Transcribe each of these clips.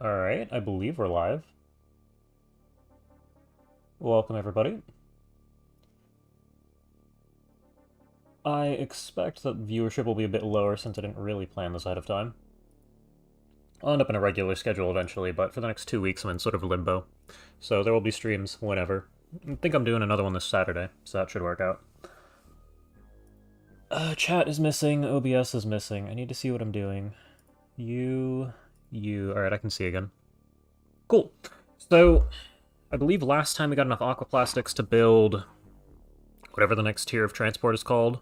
Alright, I believe we're live. Welcome, everybody. I expect that viewership will be a bit lower since I didn't really plan this ahead of time. I'll end up in a regular schedule eventually, but for the next 2 weeks I'm in sort of limbo. So there will be streams whenever. I think I'm doing another one this Saturday, so that should work out. Chat is missing, OBS is missing. I need to see what I'm doing. Alright, I can see again. Cool. So, I believe last time we got enough aquaplastics to build whatever the next tier of transport is called.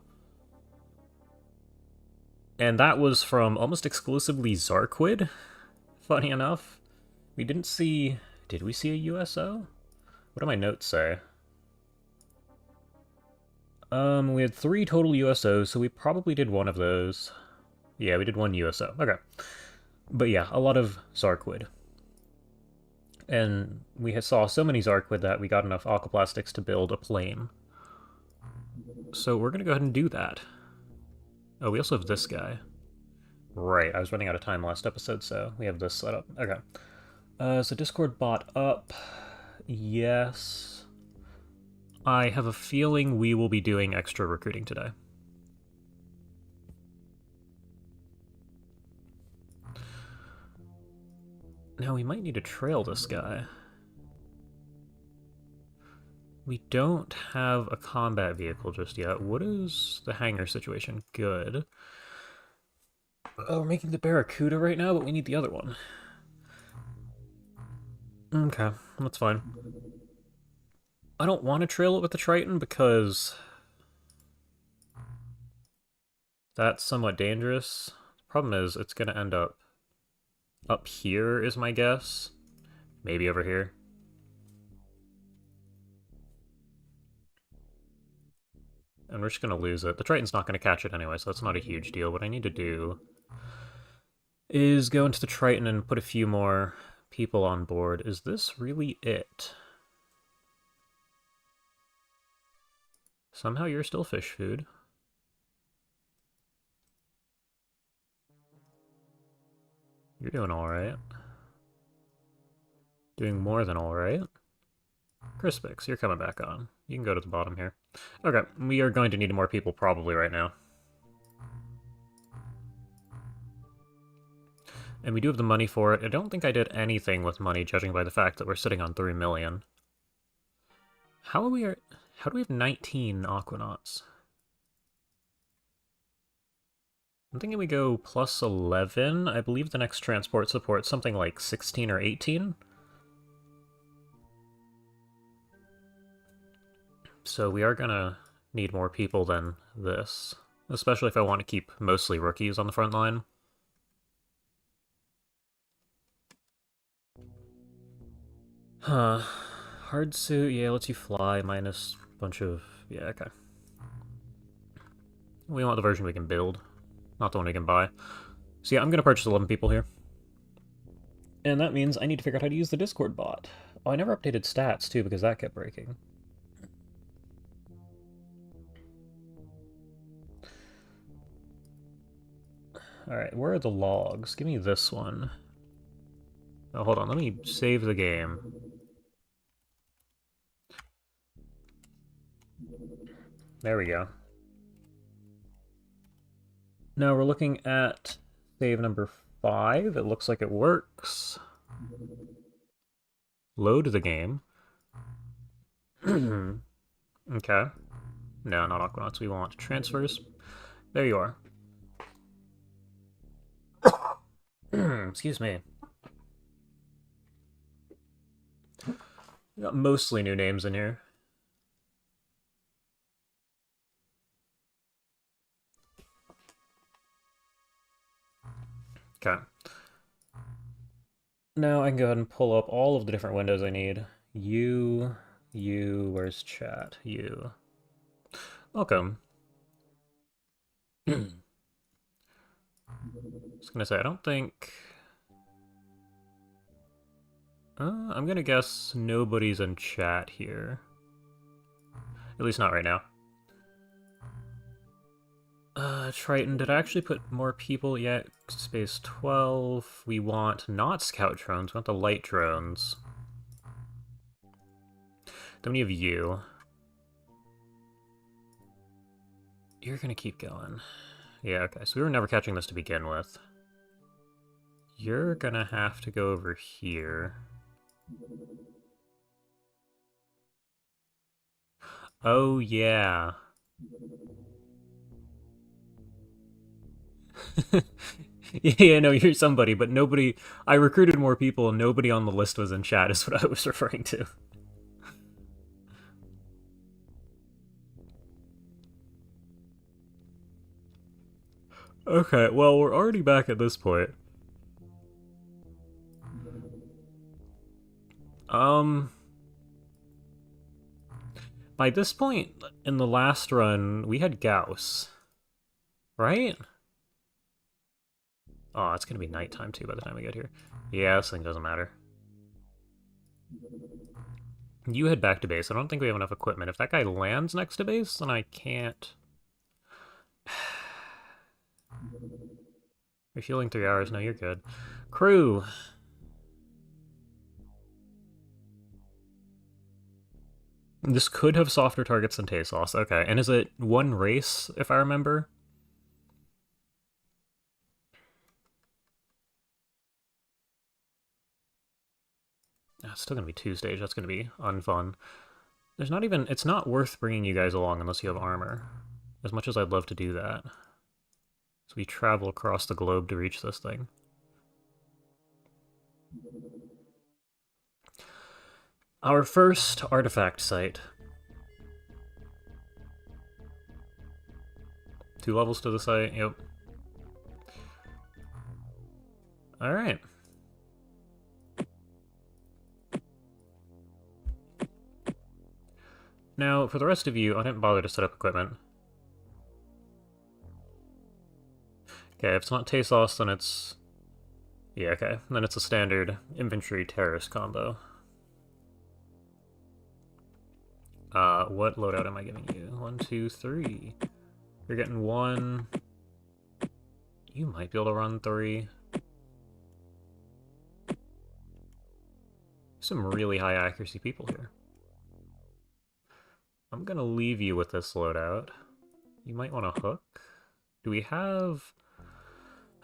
And that was from almost exclusively Zarquid, funny enough. We didn't see... Did we see a USO? What do my notes say? We had 3 total USOs, so we probably did one of those. Yeah, we did 1 USO. Okay. But yeah, a lot of Zarquid. And we saw so many Zarquid that we got enough aquaplastics to build a plane. So we're gonna go ahead and do that. Oh, we also have this guy. Right, I was running out of time last episode, so we have this set up. Okay. So Discord bot up. Yes. I have a feeling we will be doing extra recruiting today. Now, we might need to trail this guy. We don't have a combat vehicle just yet. What is the hangar situation? Good. Oh, we're making the Barracuda right now, but we need the other one. Okay, that's fine. I don't want to trail it with the Triton because that's somewhat dangerous. The problem is it's going to end up here is my guess. Maybe over here. And we're just going to lose it. The Triton's not going to catch it anyway, so that's not a huge deal. What I need to do is go into the Triton and put a few more people on board. Is this really it? Somehow you're still fish food. You're doing alright. Doing more than alright. Crispix, you're coming back on. You can go to the bottom here. Okay, we are going to need more people probably right now. And we do have the money for it. I don't think I did anything with money, judging by the fact that we're sitting on 3 million. How do we have 19 Aquanauts? I'm thinking we go plus 11. I believe the next transport supports something like 16 or 18. So we are gonna need more people than this, especially if I want to keep mostly rookies on the front line. Huh. Hard suit, yeah, lets you fly, minus a bunch of... Yeah, okay. We want the version we can build, not the one we can buy. So yeah, I'm gonna purchase 11 people here. And that means I need to figure out how to use the Discord bot. Oh, I never updated stats, too, because that kept breaking. Alright, where are the logs? Give me this one. Oh, hold on, let me save the game. There we go. Now we're looking at save number 5. It looks like it works. Load the game. Okay. No, not Aquanauts. We want transfers. There you are. Excuse me. We got mostly new names in here. Okay. Now I can go ahead and pull up all of the different windows I need. Where's chat? Welcome. I was gonna say, I don't think... I'm gonna guess nobody's in chat here. At least not right now. Triton, did I actually put more people yet? Space 12. We want not scout drones, we want the light drones. Then we have you. You're gonna keep going. Yeah, okay, so we were never catching this to begin with. You're gonna have to go over here. Oh, yeah. Yeah, no, you're somebody, but nobody... I recruited more people, and nobody on the list was in chat, is what I was referring to. Okay, well, we're already back at this point. By this point in the last run, we had Gauss, right? Oh, it's gonna be nighttime too by the time we get here. Yeah, this thing doesn't matter. You head back to base. I don't think we have enough equipment. If that guy lands next to base, then I can't... Refueling 3 hours. No, you're good. Crew! This could have softer targets than TWoTS. Okay, and is it one race, if I remember? It's still gonna be 2-stage. That's gonna be unfun. There's not even... It's not worth bringing you guys along unless you have armor. As much as I'd love to do that. So we travel across the globe to reach this thing. Our first artifact site. 2 levels to the site, yep. Alright. Now, for the rest of you, I didn't bother to set up equipment. Okay, if it's not TWoTS, then it's... Yeah, okay. Then it's a standard infantry-terrorist combo. What loadout am I giving you? 1, 2, 3. You're getting 1. You might be able to run 3. Some really high accuracy people here. I'm gonna leave you with this loadout. You might want to hook. Do we have...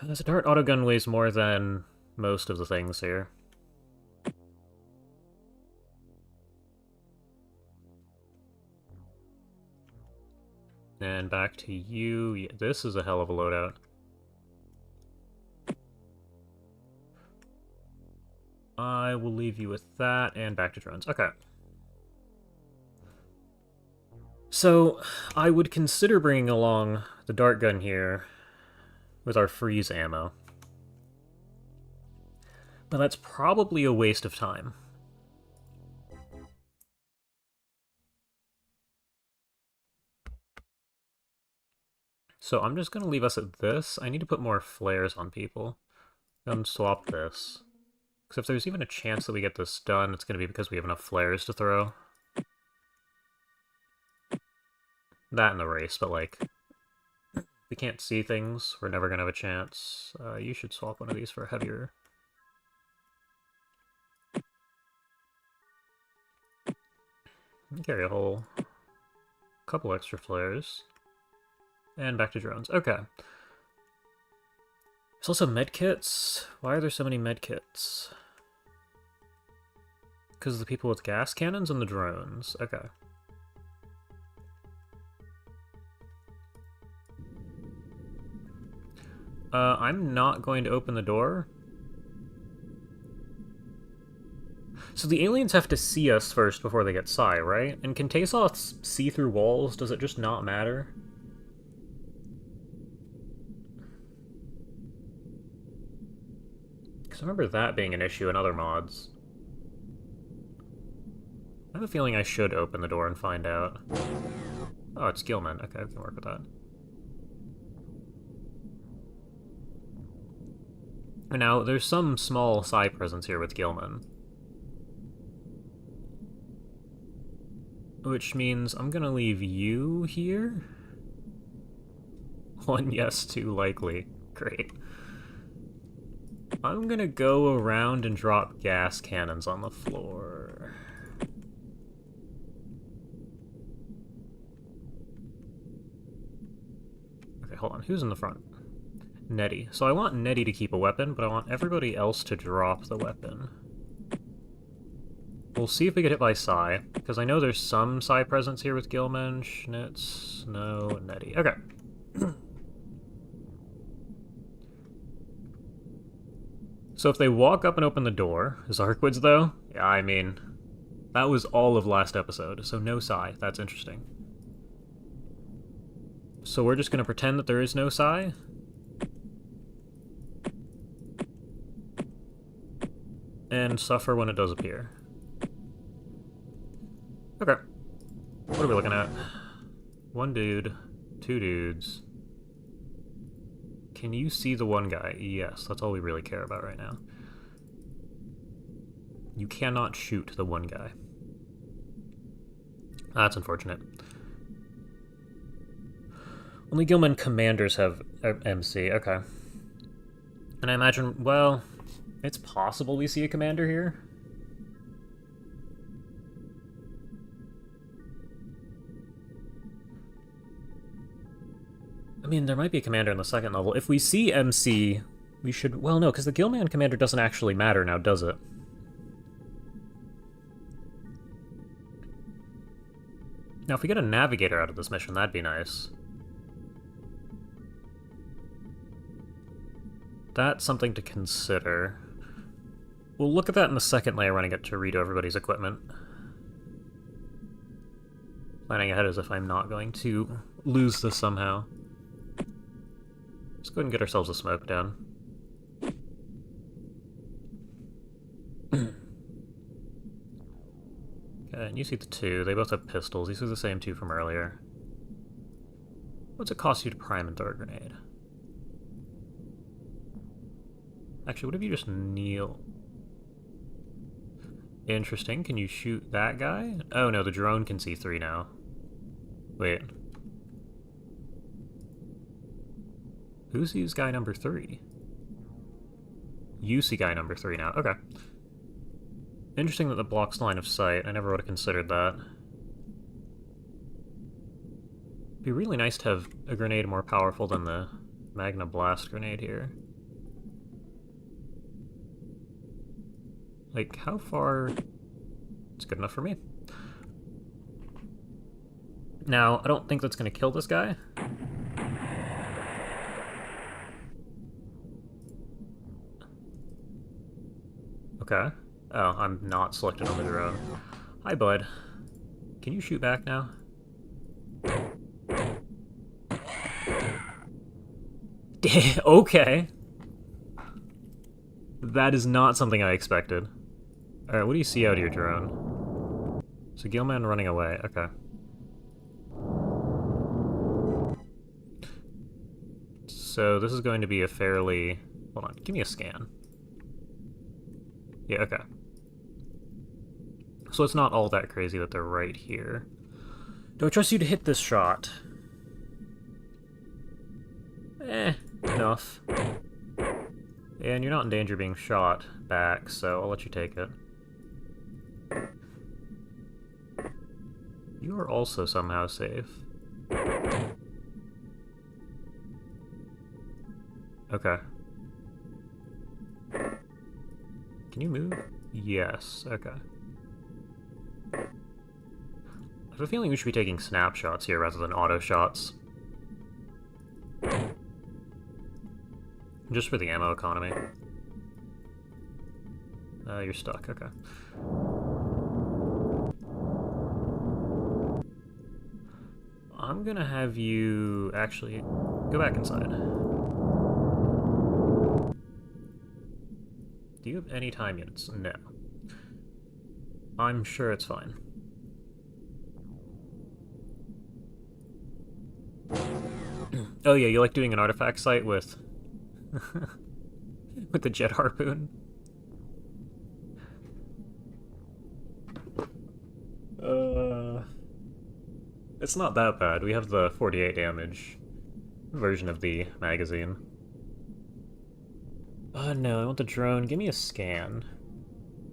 This dart autogun weighs more than most of the things here. And back to you. Yeah, this is a hell of a loadout. I will leave you with that, and back to drones. Okay. So, I would consider bringing along the dart gun here with our freeze ammo. But that's probably a waste of time. So I'm just going to leave us at this. I need to put more flares on people. And swap this. Because if there's even a chance that we get this done, it's going to be because we have enough flares to throw. That in the race, but like... we can't see things, we're never going to have a chance. You should swap one of these for a heavier... Carry a whole couple extra flares. And back to drones. Okay. There's also medkits. Why are there so many medkits? Because of the people with gas cannons and the drones. Okay. I'm not going to open the door. So the aliens have to see us first before they get psi, right? And can TWoTS see through walls? Does it just not matter? Because I remember that being an issue in other mods. I have a feeling I should open the door and find out. Oh, it's Gilman. Okay, I can work with that. Now, there's some small psi presence here with Gilman. Which means I'm gonna leave you here? 1 yes, 2 likely. Great. I'm gonna go around and drop gas cannons on the floor. Okay, hold on. Who's in the front? Nettie. So I want Nettie to keep a weapon, but I want everybody else to drop the weapon. We'll see if we get hit by Psy, because I know there's some Psy presence here with Gilman, Schnitz, no, Nettie. Okay. So if they walk up and open the door, Zarquids though? Yeah, I mean, that was all of last episode, so no Psy. That's interesting. So we're just going to pretend that there is no Psy? And suffer when it does appear. Okay. What are we looking at? 1 dude, 2 dudes. Can you see the one guy? Yes, that's all we really care about right now. You cannot shoot the one guy. That's unfortunate. Only Gilman commanders have MC, okay. And I imagine, well, it's possible we see a commander here. I mean, there might be a commander in the second level. If we see MC, we should... Well, no, because the Gilman commander doesn't actually matter now, does it? Now, if we get a navigator out of this mission, that'd be nice. That's something to consider. We'll look at that in the second layer when I get to redo everybody's equipment. Planning ahead as if I'm not going to lose this somehow. Let's go ahead and get ourselves a smoke down. Okay, and you see the 2. They both have pistols. These are the same 2 from earlier. What's it cost you to prime and throw a grenade? Actually, what if you just kneel? Interesting. Can you shoot that guy? Oh no, the drone can see 3 now. Wait. Who sees guy number 3? You see guy number 3 now. Okay. Interesting that the blocks line of sight. I never would have considered that. It'd be really nice to have a grenade more powerful than the Magna Blast grenade here. Like, how far... It's good enough for me. Now, I don't think that's going to kill this guy. Okay. Oh, I'm not selected on the drone. Hi, bud. Can you shoot back now? Okay. That is not something I expected. Alright, what do you see out of your drone? So Gilman running away, okay. So this is going to be a fairly... Hold on, give me a scan. Yeah, okay. So it's not all that crazy that they're right here. Do I trust you to hit this shot? Enough. And you're not in danger of being shot back, so I'll let you take it. You are also somehow safe. Okay. Can you move? Yes, okay. I have a feeling we should be taking snapshots here rather than auto shots. Just for the ammo economy. You're stuck, okay. I'm gonna have you actually go back inside. Do you have any time units? No. I'm sure it's fine. Oh yeah, you like doing an artifact site with... with the jet harpoon? It's not that bad. We have the 48 damage. version of the magazine. No, I want the drone. Give me a scan.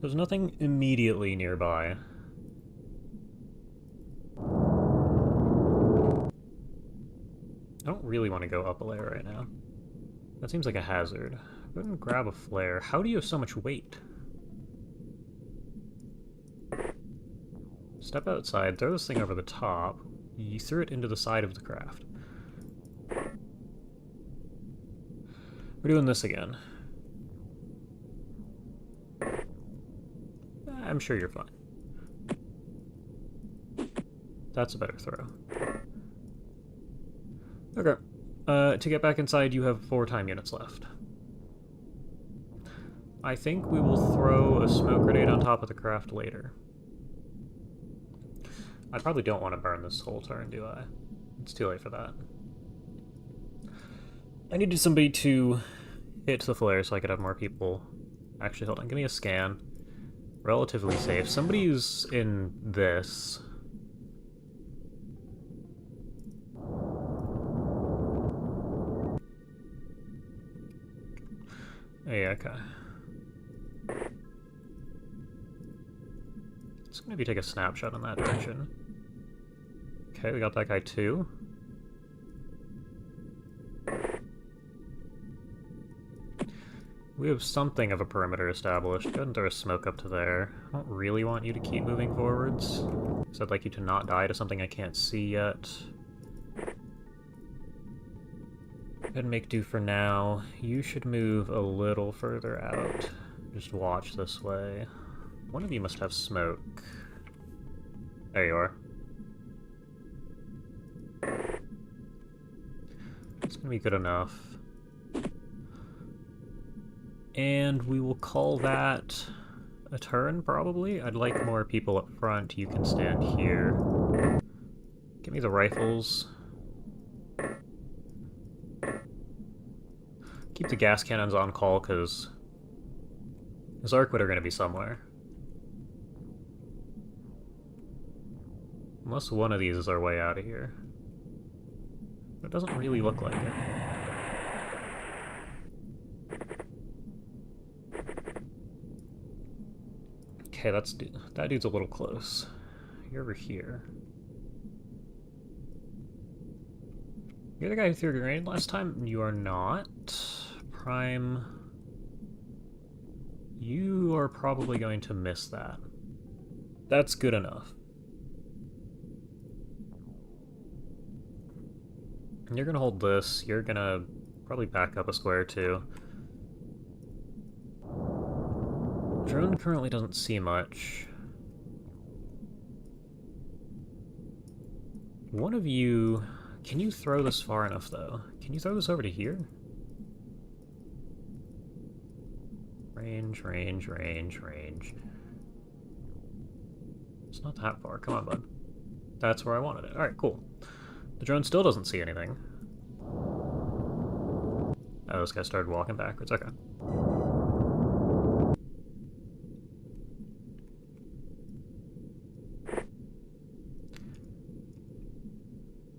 There's nothing immediately nearby. I don't really want to go up a layer right now. That seems like a hazard. Go ahead and grab a flare. How do you have so much weight? Step outside, throw this thing over the top. You threw it into the side of the craft. We're doing this again. I'm sure you're fine. That's a better throw. Okay. To get back inside, you have 4 time units left. I think we will throw a smoke grenade on top of the craft later. I probably don't want to burn this whole turn, do I? It's too late for that. I needed somebody to hit the flare so I could have more people. Actually, hold on, give me a scan. Relatively safe. Somebody who's in this. Yeah, okay. Let's maybe take a snapshot in that direction. Okay, we got that guy too. We have something of a perimeter established. Go ahead and throw a smoke up to there. I don't really want you to keep moving forwards, because I'd like you to not die to something I can't see yet. Go ahead and make do for now. You should move a little further out. Just watch this way. One of you must have smoke. There you are. It's gonna be good enough. And we will call that a turn, probably. I'd like more people up front. You can stand here. Give me the rifles. Keep the gas cannons on call, because his Arcwit are going to be somewhere. Unless one of these is our way out of here. It doesn't really look like it. Okay, that dude's a little close. You're over here. You're the guy who threw a grenade last time? You are not. Prime. You are probably going to miss that. That's good enough. And you're gonna hold this. You're gonna probably back up a square too. Drone currently doesn't see much. One of you... Can you throw this far enough, though? Can you throw this over to here? Range, range, range, range. It's not that far. Come on, bud. That's where I wanted it. Alright, cool. The drone still doesn't see anything. Oh, this guy started walking backwards. Okay.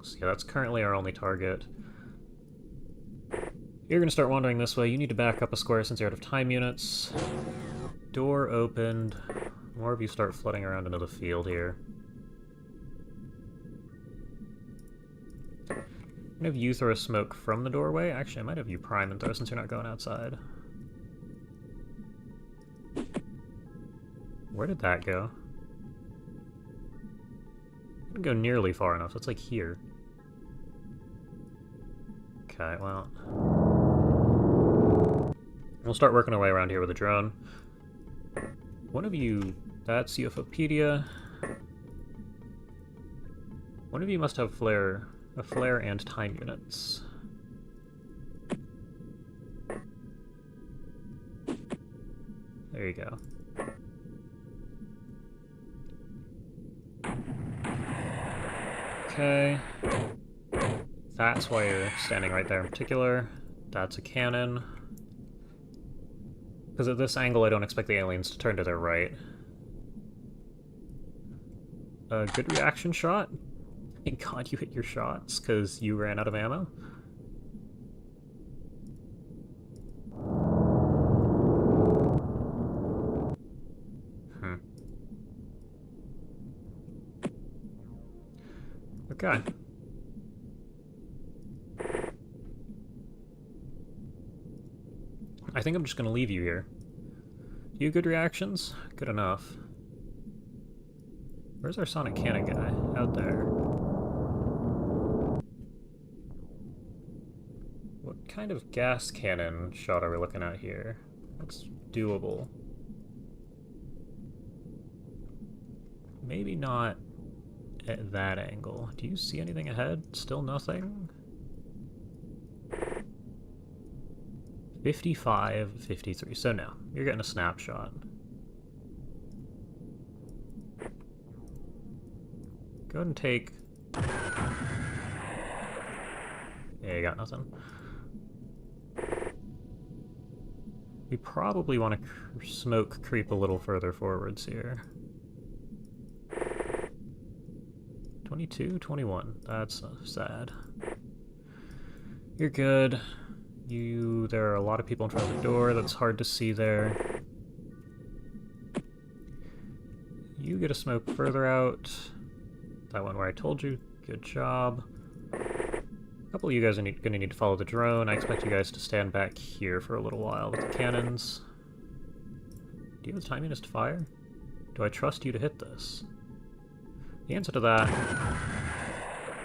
So yeah, that's currently our only target. You're gonna start wandering this way. You need to back up a square since you're out of time units. Door opened. More of you start flooding around into the field here. I'm gonna have you throw a smoke from the doorway. Actually, I might have you prime and throw since you're not going outside. Where did that go? Didn't go nearly far enough. That's like here. Okay, well... We'll start working our way around here with a drone. One of you... That's UFOpedia. One of you must have a flare and time units. There you go. Okay. That's why you're standing right there in particular. That's a cannon. Because at this angle, I don't expect the aliens to turn to their right. A good reaction shot? Thank God you hit your shots, because you ran out of ammo. Okay. I think I'm just gonna leave you here. You good reactions? Good enough. Where's our sonic cannon guy? Out there. What kind of gas cannon shot are we looking at here? That's doable. Maybe not at that angle. Do you see anything ahead? Still nothing? 55, 53. So no, you're getting a snapshot. Go ahead and take... Yeah, you got nothing. We probably want to smoke creep a little further forwards here. 22, 21. That's sad. You're good. There are a lot of people in front of the door. That's hard to see there. You get a smoke further out. That one where I told you. Good job. A couple of you guys are gonna need to follow the drone. I expect you guys to stand back here for a little while with the cannons. Do you have the timeliness to fire? Do I trust you to hit this? The answer to that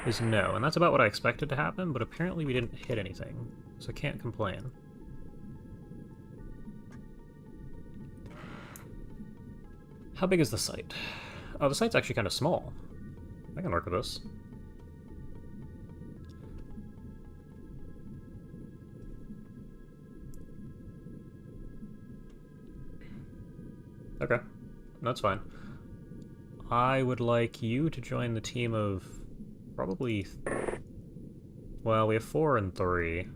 is no, and that's about what I expected to happen, but apparently we didn't hit anything, so I can't complain. How big is the site? Oh, the site's actually kind of small. I can work with this. Okay, that's fine. I would like you to join the team of probably... Well, we have 4 and 3.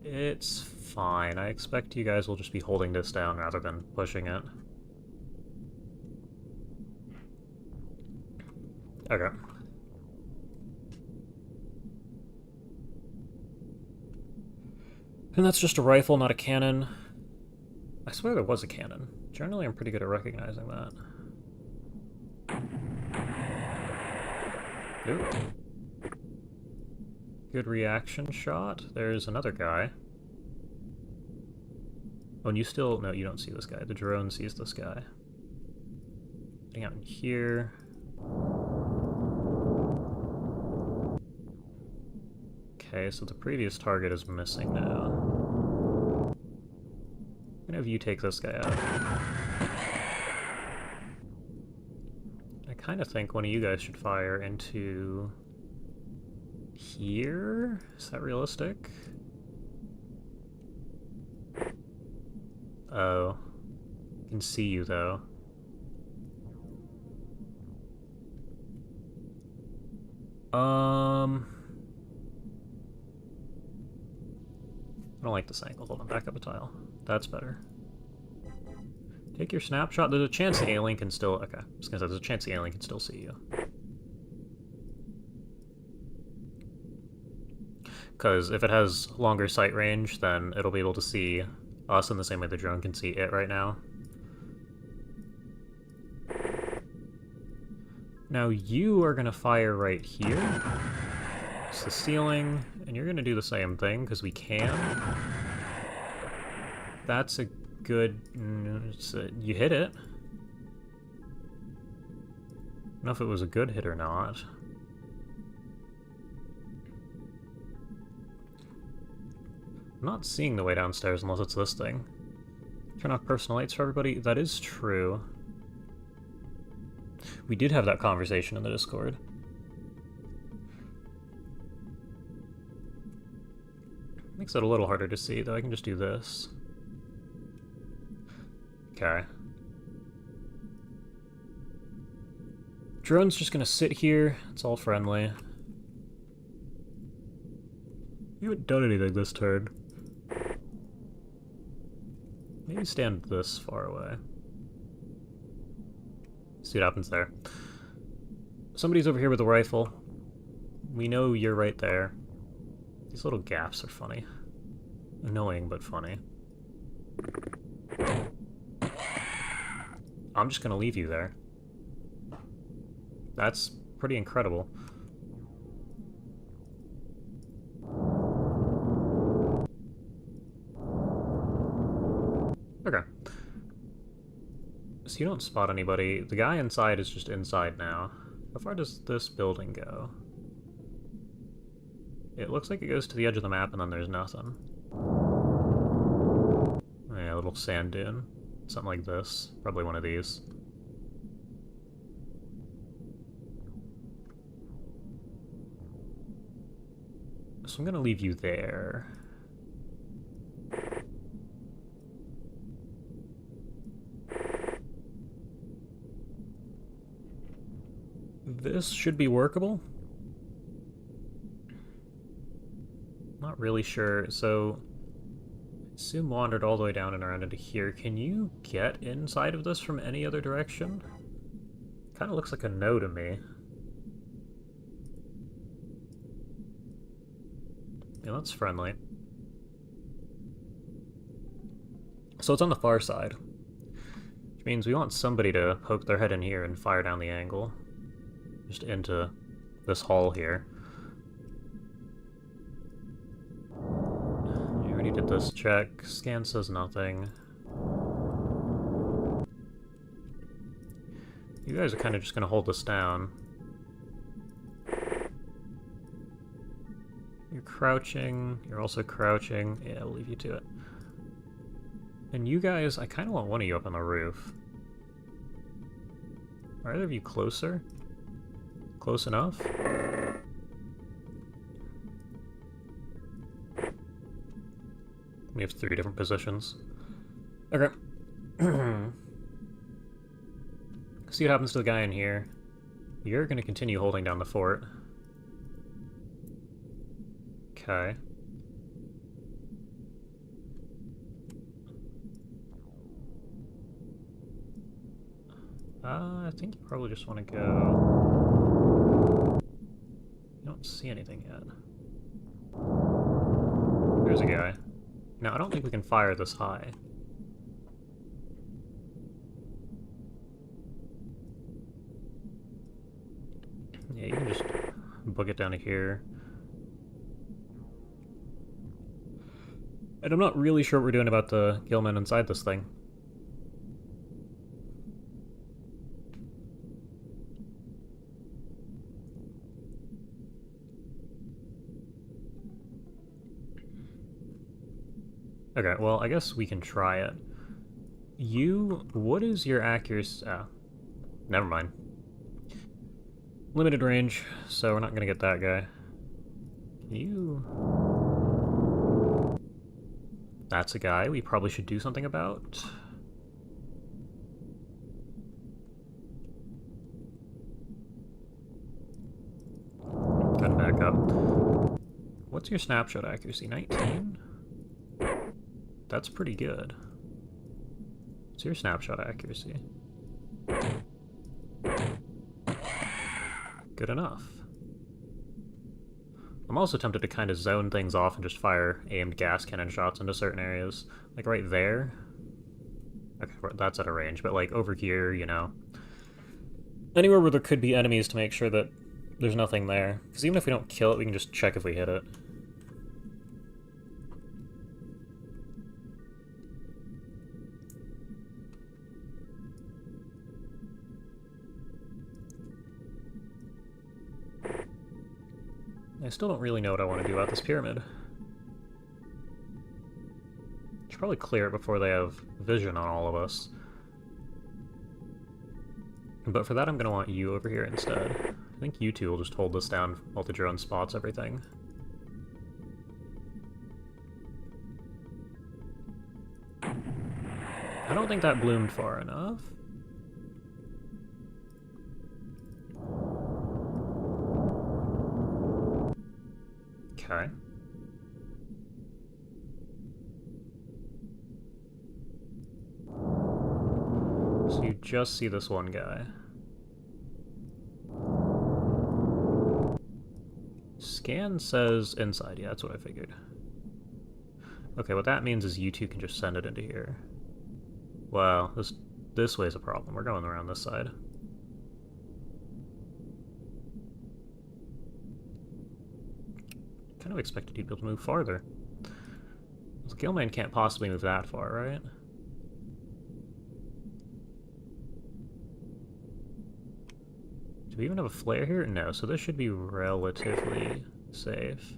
It's fine. I expect you guys will just be holding this down rather than pushing it. Okay. And that's just a rifle, not a cannon. I swear there was a cannon. Generally, I'm pretty good at recognizing that. Ooh. Good reaction shot. There's another guy. Oh, and you still... No, you don't see this guy. The drone sees this guy. Getting out in here. Okay, so the previous target is missing now. I'm gonna have you take this guy out. I kind of think one of you guys should fire into... here? Is that realistic? Oh. I can see you, though. I don't like this angle. Hold on, back up a tile. That's better. Take your snapshot. There's a chance the alien can still... Okay, I was gonna say, there's a chance the alien can still see you. Because if it has longer sight range, then it'll be able to see us in the same way the drone can see it right now. Now you are gonna fire right here. It's the ceiling, and you're gonna do the same thing, because we can. That's a good... you hit it. I don't know if it was a good hit or not. I'm not seeing the way downstairs unless it's this thing. Turn off personal lights for everybody. That is true. We did have that conversation in the Discord. Makes it a little harder to see, though. I can just do this. Okay. Drone's just gonna sit here. It's all friendly. You haven't done anything this turn. Maybe stand this far away. See what happens there. Somebody's over here with a rifle. We know you're right there. These little gaps are funny. Annoying, but funny. I'm just gonna leave you there. That's pretty incredible. Okay. So you don't spot anybody. The guy inside is just inside now. How far does this building go? It looks like it goes to the edge of the map and then there's nothing. Yeah, a little sand dune. Something like this. Probably one of these. So I'm gonna leave you there. This should be workable. Not really sure. So, Sim wandered all the way down and around into here. Can you get inside of this from any other direction? Kind of looks like a no to me. Yeah, that's friendly. So it's on the far side. Which means we want somebody to poke their head in here and fire down the angle. Just into this hall here. You already did this check. Scan says nothing. You guys are kind of just going to hold this down. You're crouching. You're also crouching. Yeah, I'll leave you to it. And you guys, I kind of want one of you up on the roof. Are either of you closer? Close enough? We have 3 different positions. Okay. See what happens to the guy in here. You're going to continue holding down the fort. Okay. I think you probably just want to go... You don't see anything yet. There's a guy. Now, I don't think we can fire this high. Yeah, you can just book it down to here. And I'm not really sure what we're doing about the Gillman inside this thing. Okay, well, I guess we can try it. What is your accuracy? Never mind. Limited range, so we're not gonna get that guy. That's a guy we probably should do something about. Gotta back up. What's your snapshot accuracy? 19? That's pretty good. What's your snapshot accuracy? Good enough. I'm also tempted to kind of zone things off and just fire aimed gas cannon shots into certain areas. Like right there. Okay, that's at a range, but like over here, you know. Anywhere where there could be enemies to make sure that there's nothing there. Because even if we don't kill it, we can just check if we hit it. I still don't really know what I want to do about this pyramid. Should probably clear it before they have vision on all of us. But for that, I'm going to want you over here instead. I think you two will just hold this down while the drone spots everything. I don't think that bloomed far enough. Okay. So you just see this one guy. Scan says inside. Yeah, that's what I figured. Okay, what that means is you two can just send it into here. Wow, this way's a problem. We're going around this side. kind of expected you to be able to move farther. The Gillman can't possibly move that far, right? Do we even have a flare here? No, so this should be relatively safe.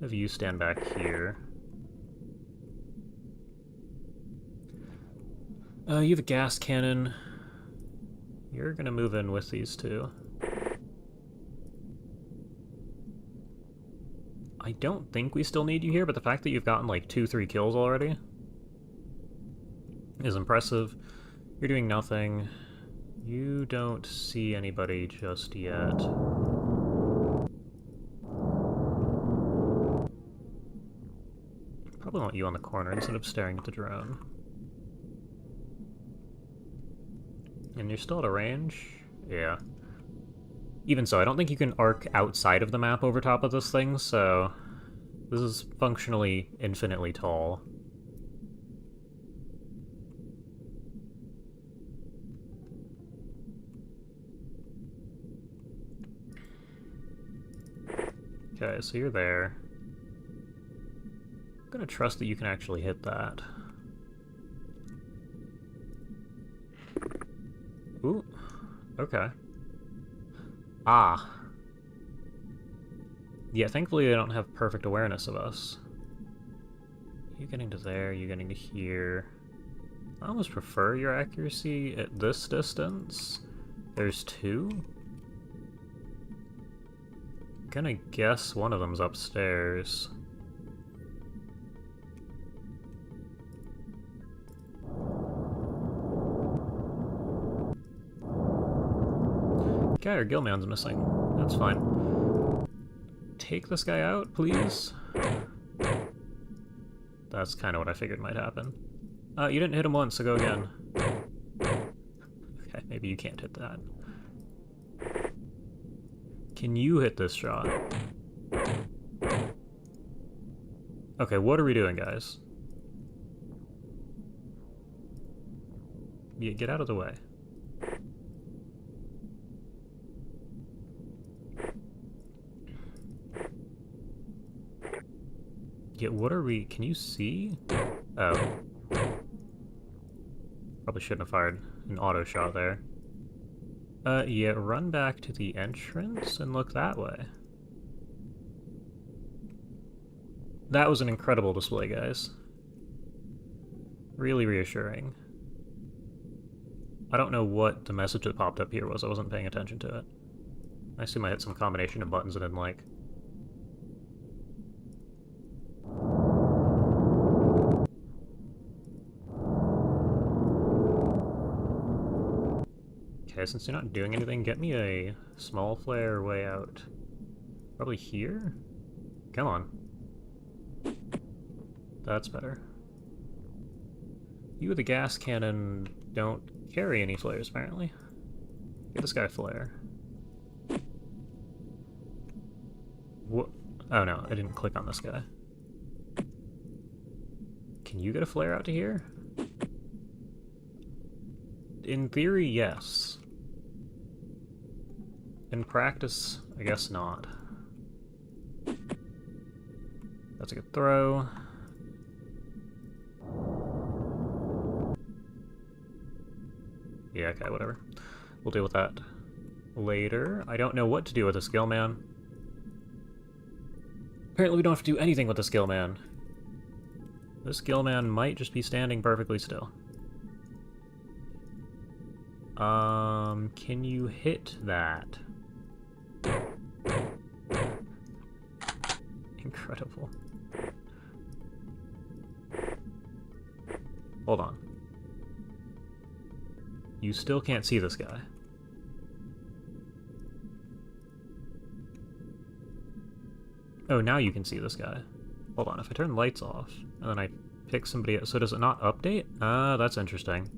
Have you stand back here. You have a gas cannon. You're gonna move in with these two. I don't think we still need you here, but the fact that you've gotten like 2-3 kills already is impressive. You're doing nothing. You don't see anybody just yet. Probably want you on the corner instead of staring at the drone. And you're still at a range? Yeah. Even so, I don't think you can arc outside of the map over top of this thing, so this is functionally infinitely tall. Okay, so you're there. I'm gonna trust that you can actually hit that. Ooh, okay. Ah. Yeah, thankfully they don't have perfect awareness of us. You getting to there, you getting to here. I almost prefer your accuracy at this distance. There's two? Gonna guess one of them's upstairs. Okay, our Gillman's missing. That's fine. Take this guy out, please. That's kind of what I figured might happen. You didn't hit him once, so go again. Okay, maybe you can't hit that. Can you hit this shot? Okay, what are we doing, guys? Yeah, get out of the way. Yeah, what are we... Can you see? Oh. Probably shouldn't have fired an auto shot there. Yeah, run back to the entrance and look that way. That was an incredible display, guys. Really reassuring. I don't know what the message that popped up here was. I wasn't paying attention to it. I assume I hit some combination of buttons I didn't like. Okay, since you're not doing anything, get me a small flare way out. Probably here? Come on. That's better. You with the gas cannon don't carry any flares, apparently. Get this guy a flare. What? Oh no, I didn't click on this guy. Can you get a flare out to here? In theory, yes. In practice, I guess not. That's a good throw. Yeah, okay, whatever. We'll deal with that later. I don't know what to do with this Gillman. Apparently we don't have to do anything with this Gillman. This Gillman might just be standing perfectly still. Can you hit that? Incredible. Hold on. You still can't see this guy. Oh, now you can see this guy. Hold on, if I turn lights off, and then I pick somebody else, so does it not update? That's interesting.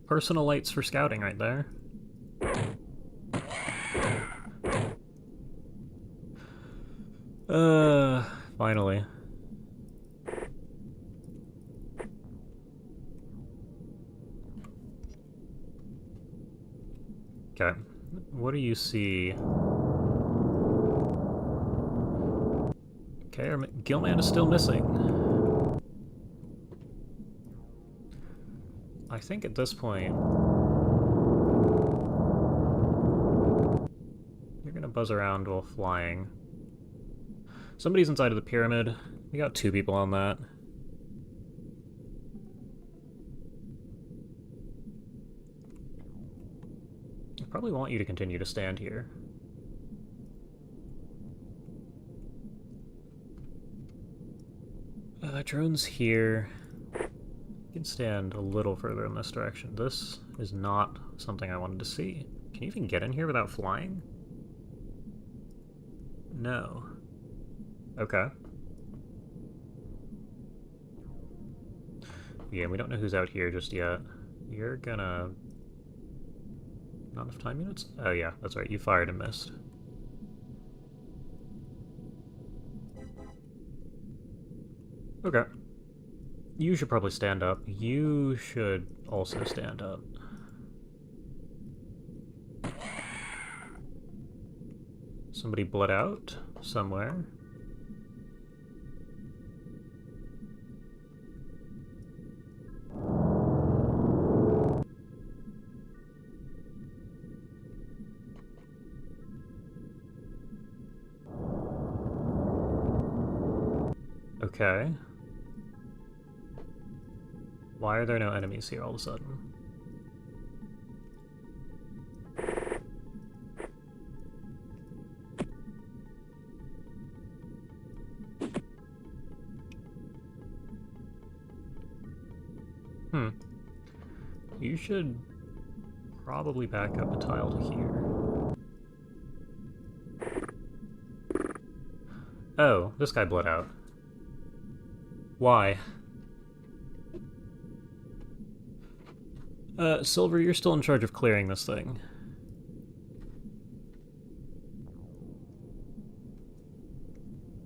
Personal lights for scouting right there. Finally. Okay, what do you see Okay, our Gillman is still missing. I think at this point... you're gonna buzz around while flying. Somebody's inside of the pyramid. We got 2 people on that. I probably want you to continue to stand here. Drone's here. You can stand a little further in this direction. This is not something I wanted to see. Can you even get in here without flying? No. Okay. Yeah, we don't know who's out here just yet. You're gonna... not enough time units? Oh yeah, that's right, you fired and missed. Okay. You should probably stand up. You should also stand up. Somebody bled out somewhere. Okay. Why are there no enemies here all of a sudden? You should probably back up a tile to here. Oh, this guy bled out. Why? Silver, you're still in charge of clearing this thing.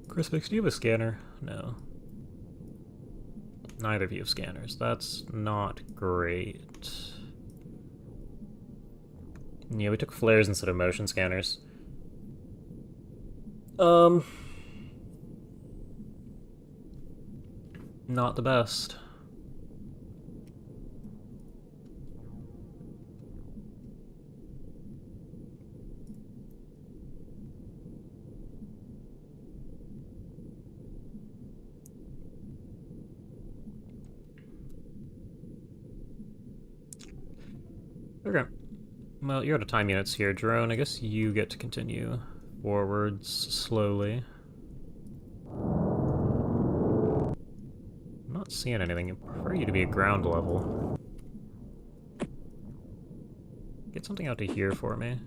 Crispix, do you have a scanner? No. Neither of you have scanners. That's not great. Yeah, we took flares instead of motion scanners. Not the best. Okay. Well, you're out of time units here, Drone. I guess you get to continue forwards slowly. I'm not seeing anything. I prefer you to be at ground level. Get something out to here for me.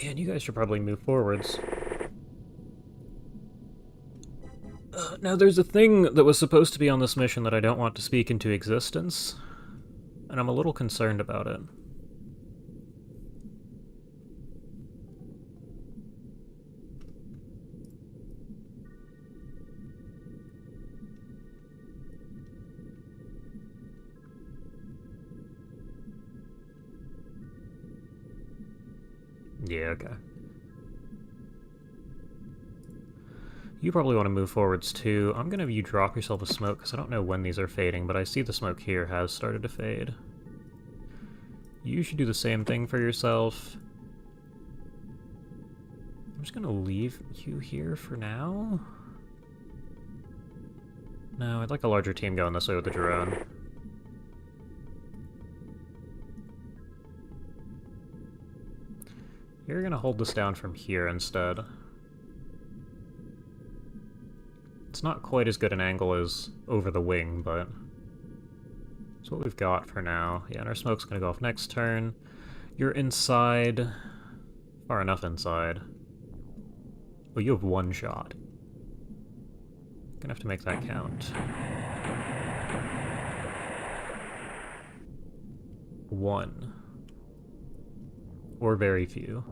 And you guys should probably move forwards. Now, there's a thing that was supposed to be on this mission that I don't want to speak into existence, and I'm a little concerned about it. Yeah, okay. You probably want to move forwards too. I'm gonna have you drop yourself a smoke, because I don't know when these are fading, but I see the smoke here has started to fade. You should do the same thing for yourself. I'm just gonna leave you here for now. No, I'd like a larger team going this way with the drone. You're gonna hold this down from here instead. It's not quite as good an angle as over the wing, but it's what we've got for now. Yeah, and our smoke's gonna go off next turn. You're inside. Far enough inside. Oh, you have one shot. Gonna have to make that count. One. Or very few.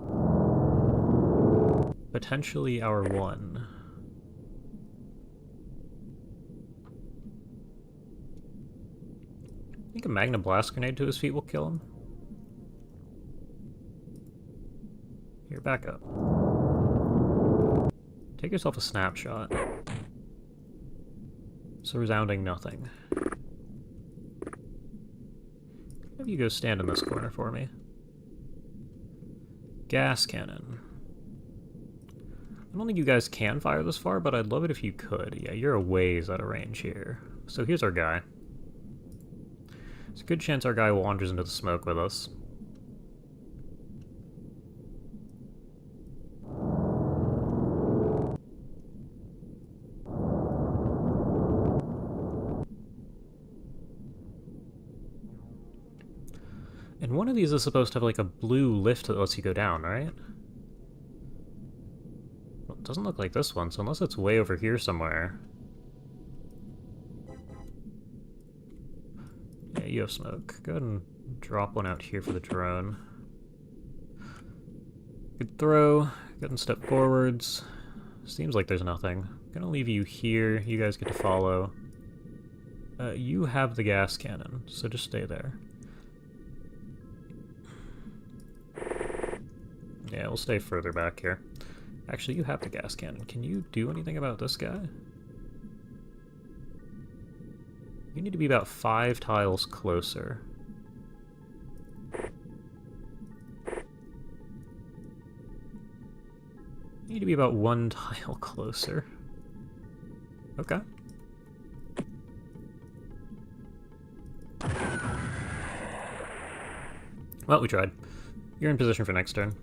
potentially our one. I think a Magnum Blast Grenade to his feet will kill him. Here, back up. Take yourself a snapshot. It's a resounding nothing. Maybe you go stand in this corner for me. Gas cannon. I don't think you guys can fire this far, but I'd love it if you could. Yeah, you're a ways out of range here. So here's our guy. There's a good chance our guy wanders into the smoke with us. And one of these is supposed to have like a blue lift that lets you go down, right? Well, it doesn't look like this one, so unless it's way over here somewhere. Yeah, you have smoke. Go ahead and drop one out here for the drone. Good throw. Go ahead and step forwards. Seems like there's nothing. I'm gonna leave you here. You guys get to follow. You have the gas cannon, so just stay there. Yeah, we'll stay further back here. Actually, you have the gas cannon. Can you do anything about this guy? You need to be about 5 tiles closer. You need to be about 1 tile closer. Okay. Well, we tried. You're in position for next turn.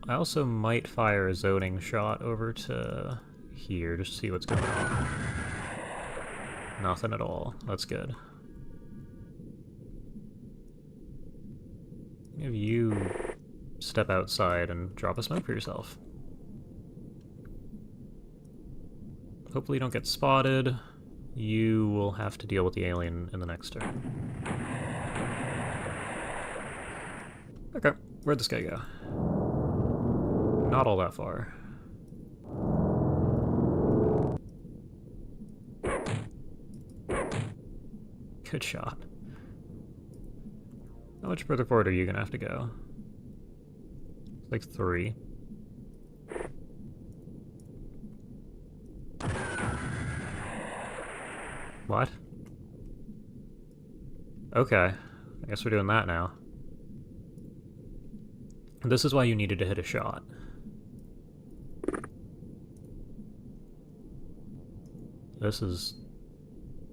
I also might fire a zoning shot over to here, just to see what's going on. Nothing at all. That's good. Have you step outside and drop a smoke for yourself. Hopefully you don't get spotted. You will have to deal with the alien in the next turn. Okay, where'd this guy go? Not all that far. Good shot. How much further forward are you gonna have to go? Like 3. What? Okay, I guess we're doing that now. This is why you needed to hit a shot. This is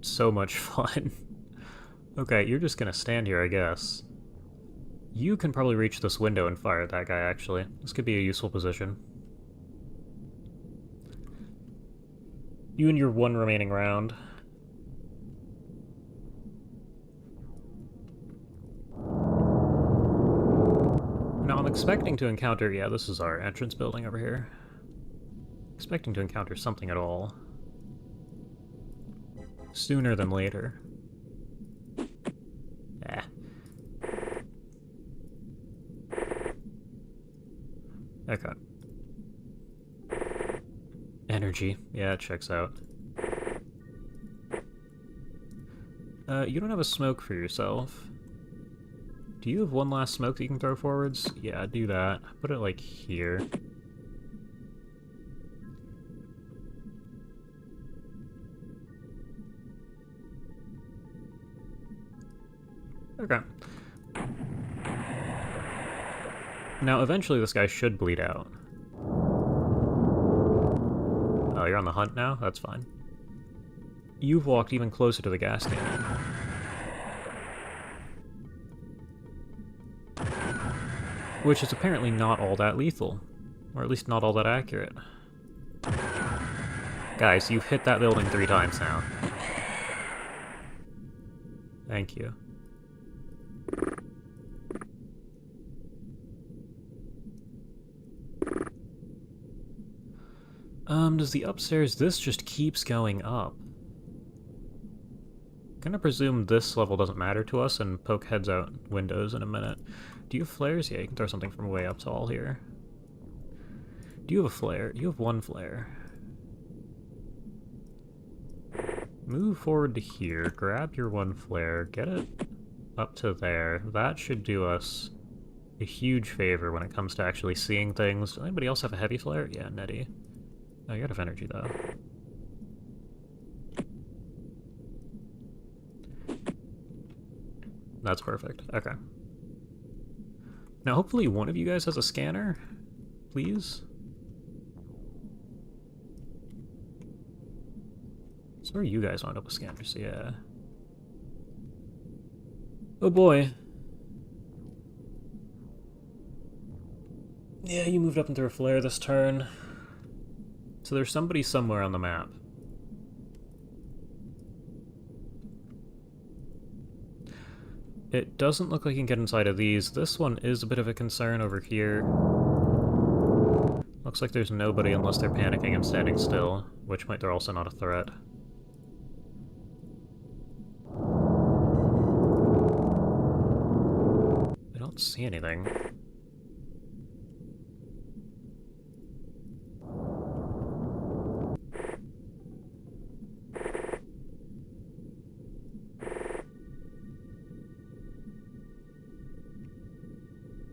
so much fun. Okay, you're just gonna stand here, I guess. You can probably reach this window and fire at that guy, actually. This could be a useful position. You and your 1 remaining round. Now, I'm expecting to encounter... Yeah, this is our entrance building over here. Expecting to encounter something at all. Sooner than later. Eh. Okay. Energy. Yeah, it checks out. You don't have a smoke for yourself. Do you have 1 last smoke that you can throw forwards? Yeah, do that. Put it, like, here. Okay. Now, eventually this guy should bleed out. Oh, you're on the hunt now? That's fine. You've walked even closer to the gas cannon. Which is apparently not all that lethal. Or at least not all that accurate. Guys, you've hit that building 3 times now. Thank you. Does the upstairs... This just keeps going up. Gonna presume this level doesn't matter to us and poke heads out windows in a minute. Do you have flares? Yeah, you can throw something from way up tall here. Do you have a flare? You have one flare. Move forward to here, grab your one flare, get it up to there. That should do us a huge favor when it comes to actually seeing things. Does anybody else have a heavy flare? Yeah, Nettie. Oh, you're out of energy, though. That's perfect. Okay. Now, hopefully one of you guys has a scanner. Please? So where you guys wound up with scanners, yeah. Oh boy. Yeah, you moved up into a flare this turn. So there's somebody somewhere on the map. It doesn't look like you can get inside of these. This one is a bit of a concern over here. Looks like there's nobody unless they're panicking and standing still, which might they're also not a threat. I don't see anything.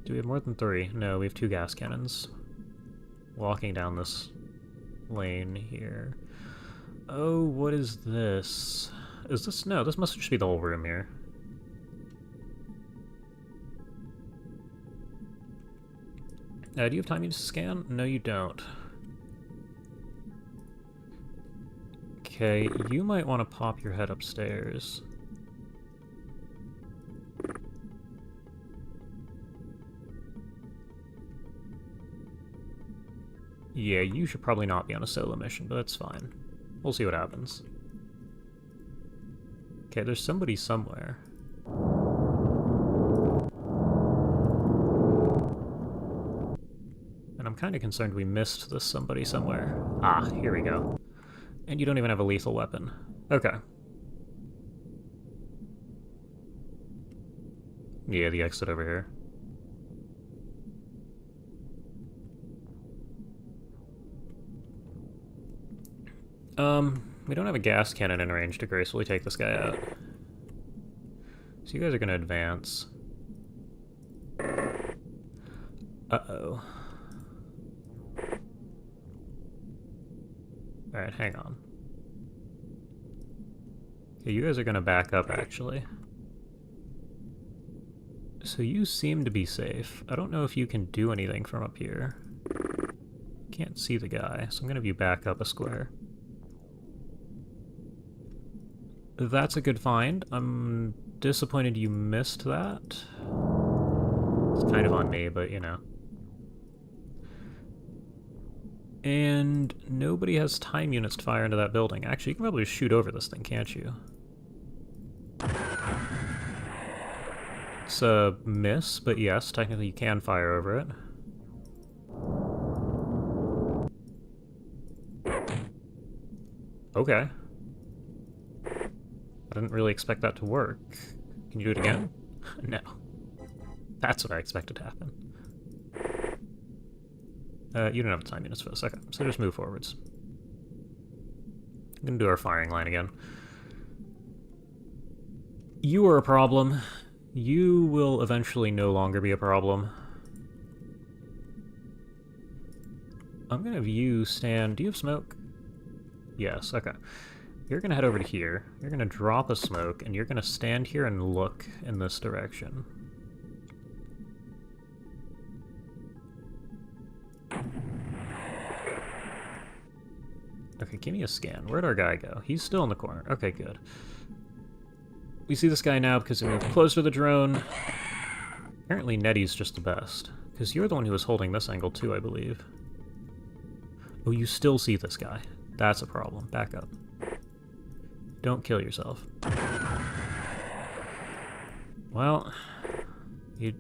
Do we have more than 3? No, we have 2 gas cannons. Walking down this lane here. Oh, what is this? Is this... No, this must just be the whole room here. Do you have time to scan? No, you don't. Okay, you might want to pop your head upstairs. Yeah, you should probably not be on a solo mission, but that's fine. We'll see what happens. Okay, there's somebody somewhere. And I'm kind of concerned we missed this somebody somewhere. Ah, here we go. And you don't even have a lethal weapon. Okay. Yeah, the exit over here. We don't have a gas cannon in range to gracefully take this guy out. So you guys are gonna advance. Uh-oh. Alright, hang on. Okay, you guys are gonna back up, actually. So you seem to be safe. I don't know if you can do anything from up here. Can't see the guy, so I'm gonna have you back up a square. That's a good find. I'm disappointed you missed that. It's kind of on me, but you know. And nobody has time units to fire into that building. Actually, you can probably just shoot over this thing, can't you? It's a miss, but yes, technically you can fire over it. Okay. I didn't really expect that to work. Can you do it again? No. That's what I expected to happen. You don't have time units for this. Okay, so just move forwards. I'm gonna do our firing line again. You are a problem. You will eventually no longer be a problem. I'm gonna have you stand... Do you have smoke? Yes, okay. You're gonna head over to here, you're gonna drop a smoke, and you're gonna stand here and look in this direction. Okay, give me a scan. Where'd our guy go? He's still in the corner. Okay, good. We see this guy now because he moved closer to the drone. Apparently Nettie's just the best, because you're the one who was holding this angle too, I believe. Oh, you still see this guy. That's a problem. Back up. Don't kill yourself. Well, you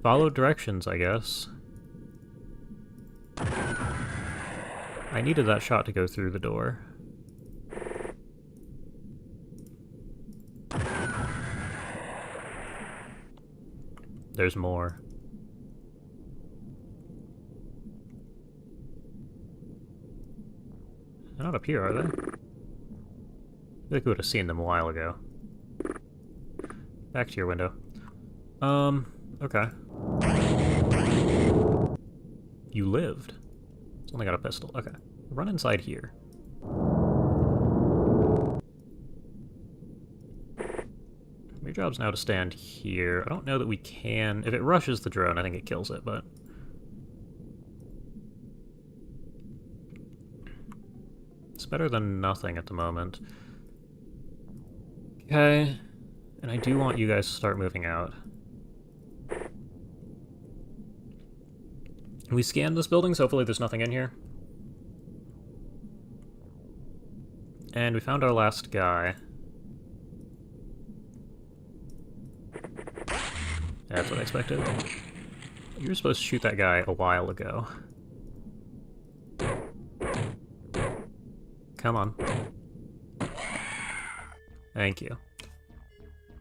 followed directions, I guess. I needed that shot to go through the door. There's more. They're not up here, are they? I feel like we would have seen them a while ago. Back to your window. Okay. You lived. It's only got a pistol. Okay. Run inside here. Your job's now to stand here. I don't know that we can... If it rushes the drone, I think it kills it, but... It's better than nothing at the moment. Okay. And I do want you guys to start moving out. We scanned this building, so hopefully there's nothing in here. And we found our last guy. That's what I expected. You were supposed to shoot that guy a while ago. Come on. Thank you.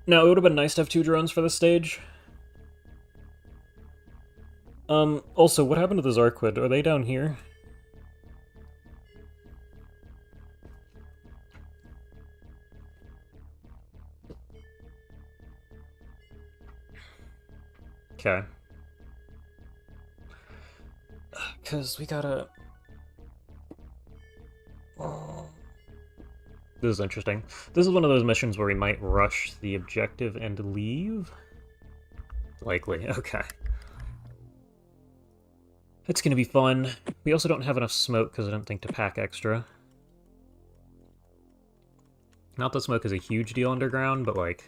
Now, it would have been nice to have 2 drones for this stage. Also, what happened to the Zarquid? Are they down here? Okay. Because we gotta... This is interesting. This is one of those missions where we might rush the objective and leave? Likely, okay. It's gonna be fun. We also don't have enough smoke because I don't think to pack extra. Not that smoke is a huge deal underground, but like...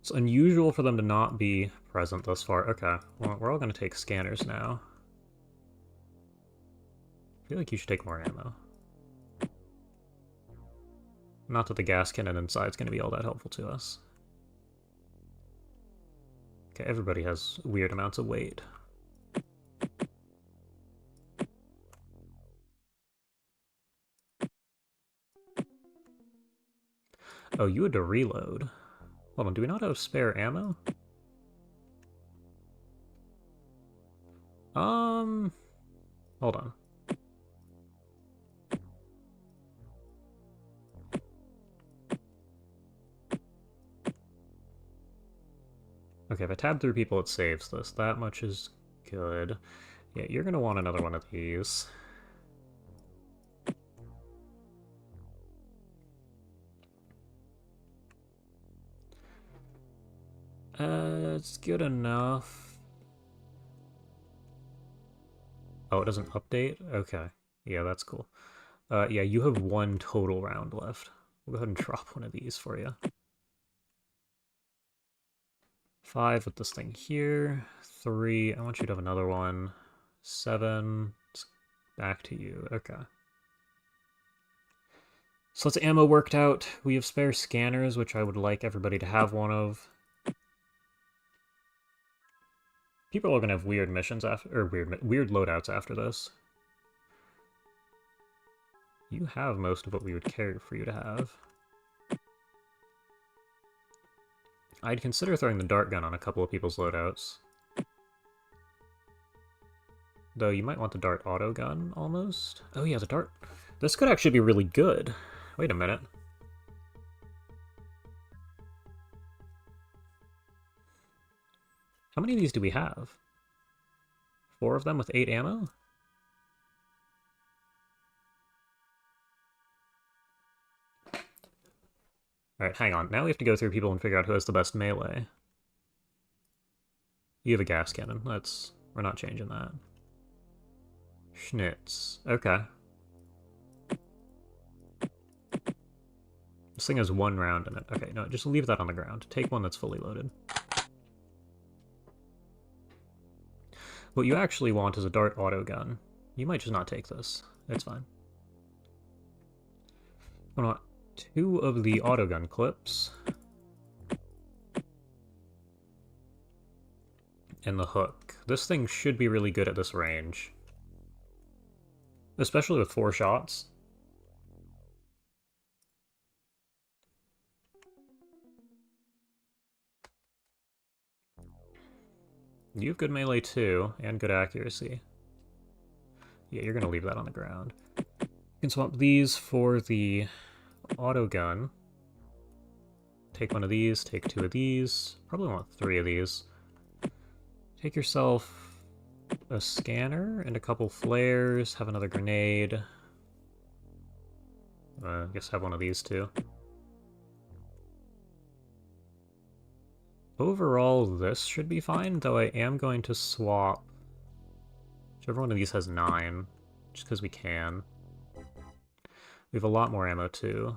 It's unusual for them to not be present thus far. Okay, well, we're all gonna take scanners now. I feel like you should take more ammo. Not that the gas cannon inside is gonna be all that helpful to us. Okay, everybody has weird amounts of weight. Oh, you had to reload. Hold on, do we not have spare ammo? Hold on. Okay, if I tab through people, it saves this. That much is good. Yeah, you're gonna want another one of these. It's good enough. Oh, it doesn't update? Okay. Yeah, that's cool. Yeah, you have 1 total round left. We'll go ahead and drop one of these for you. 5 with this thing here. 3. I want you to have another one. 7. It's back to you. Okay. So that's ammo worked out. We have spare scanners, which I would like everybody to have one of. People are gonna have weird missions after, or weird loadouts after this. You have most of what we would care for you to have. I'd consider throwing the dart gun on a couple of people's loadouts. Though you might want the dart auto gun, almost. Oh yeah, the dart... This could actually be really good. Wait a minute. How many of these do we have? 4 of them with 8 ammo? Alright, hang on. Now we have to go through people and figure out who has the best melee. You have a gas cannon. We're not changing that. Schnitz. Okay. This thing has 1 round in it. Okay, no, just leave that on the ground. Take one that's fully loaded. What you actually want is a dart auto gun. You might just not take this. It's fine. I want 2 of the auto gun clips. And the hook. This thing should be really good at this range. Especially with 4 shots. You have good melee too, and good accuracy. Yeah, you're gonna leave that on the ground. You can swap these for the auto gun. Take one of these, take two of these. Probably want three of these. Take yourself a scanner and a couple flares, have another grenade. I guess have one of these too. Overall, this should be fine, though I am going to swap whichever one of these has 9, just because we can. We have a lot more ammo too.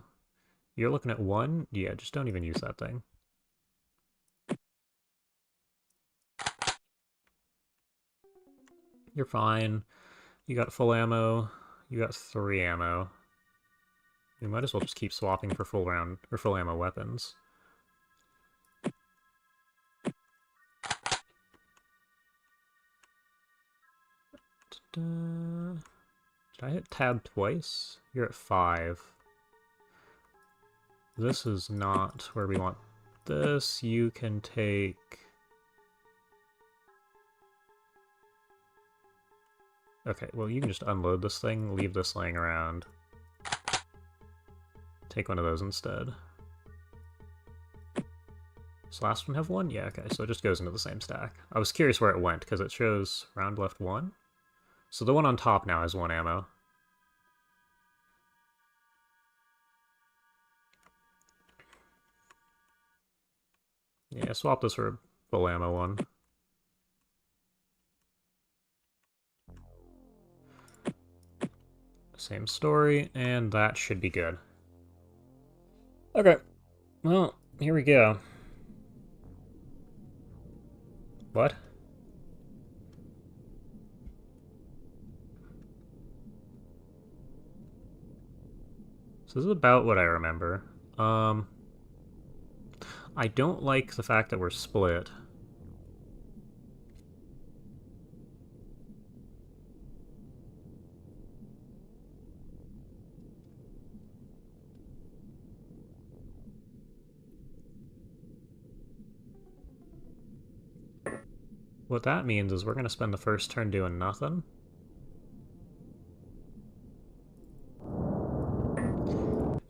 You're looking at 1? Yeah, just don't even use that thing. You're fine. You got full ammo. You got 3 ammo. We might as well just keep swapping for full round or full ammo weapons. Did I hit tab twice? You're at 5. This is not where we want this. You can take... Okay, well you can just unload this thing, leave this laying around. Take one of those instead. Does the last one have 1? Yeah, okay, so it just goes into the same stack. I was curious where it went, because it shows round left 1. So the one on top now has 1 ammo. Yeah, swap this for a full ammo one. Same story, and that should be good. Okay, well, here we go. What? So this is about what I remember. I don't like the fact that we're split. What that means is we're going to spend the first turn doing nothing.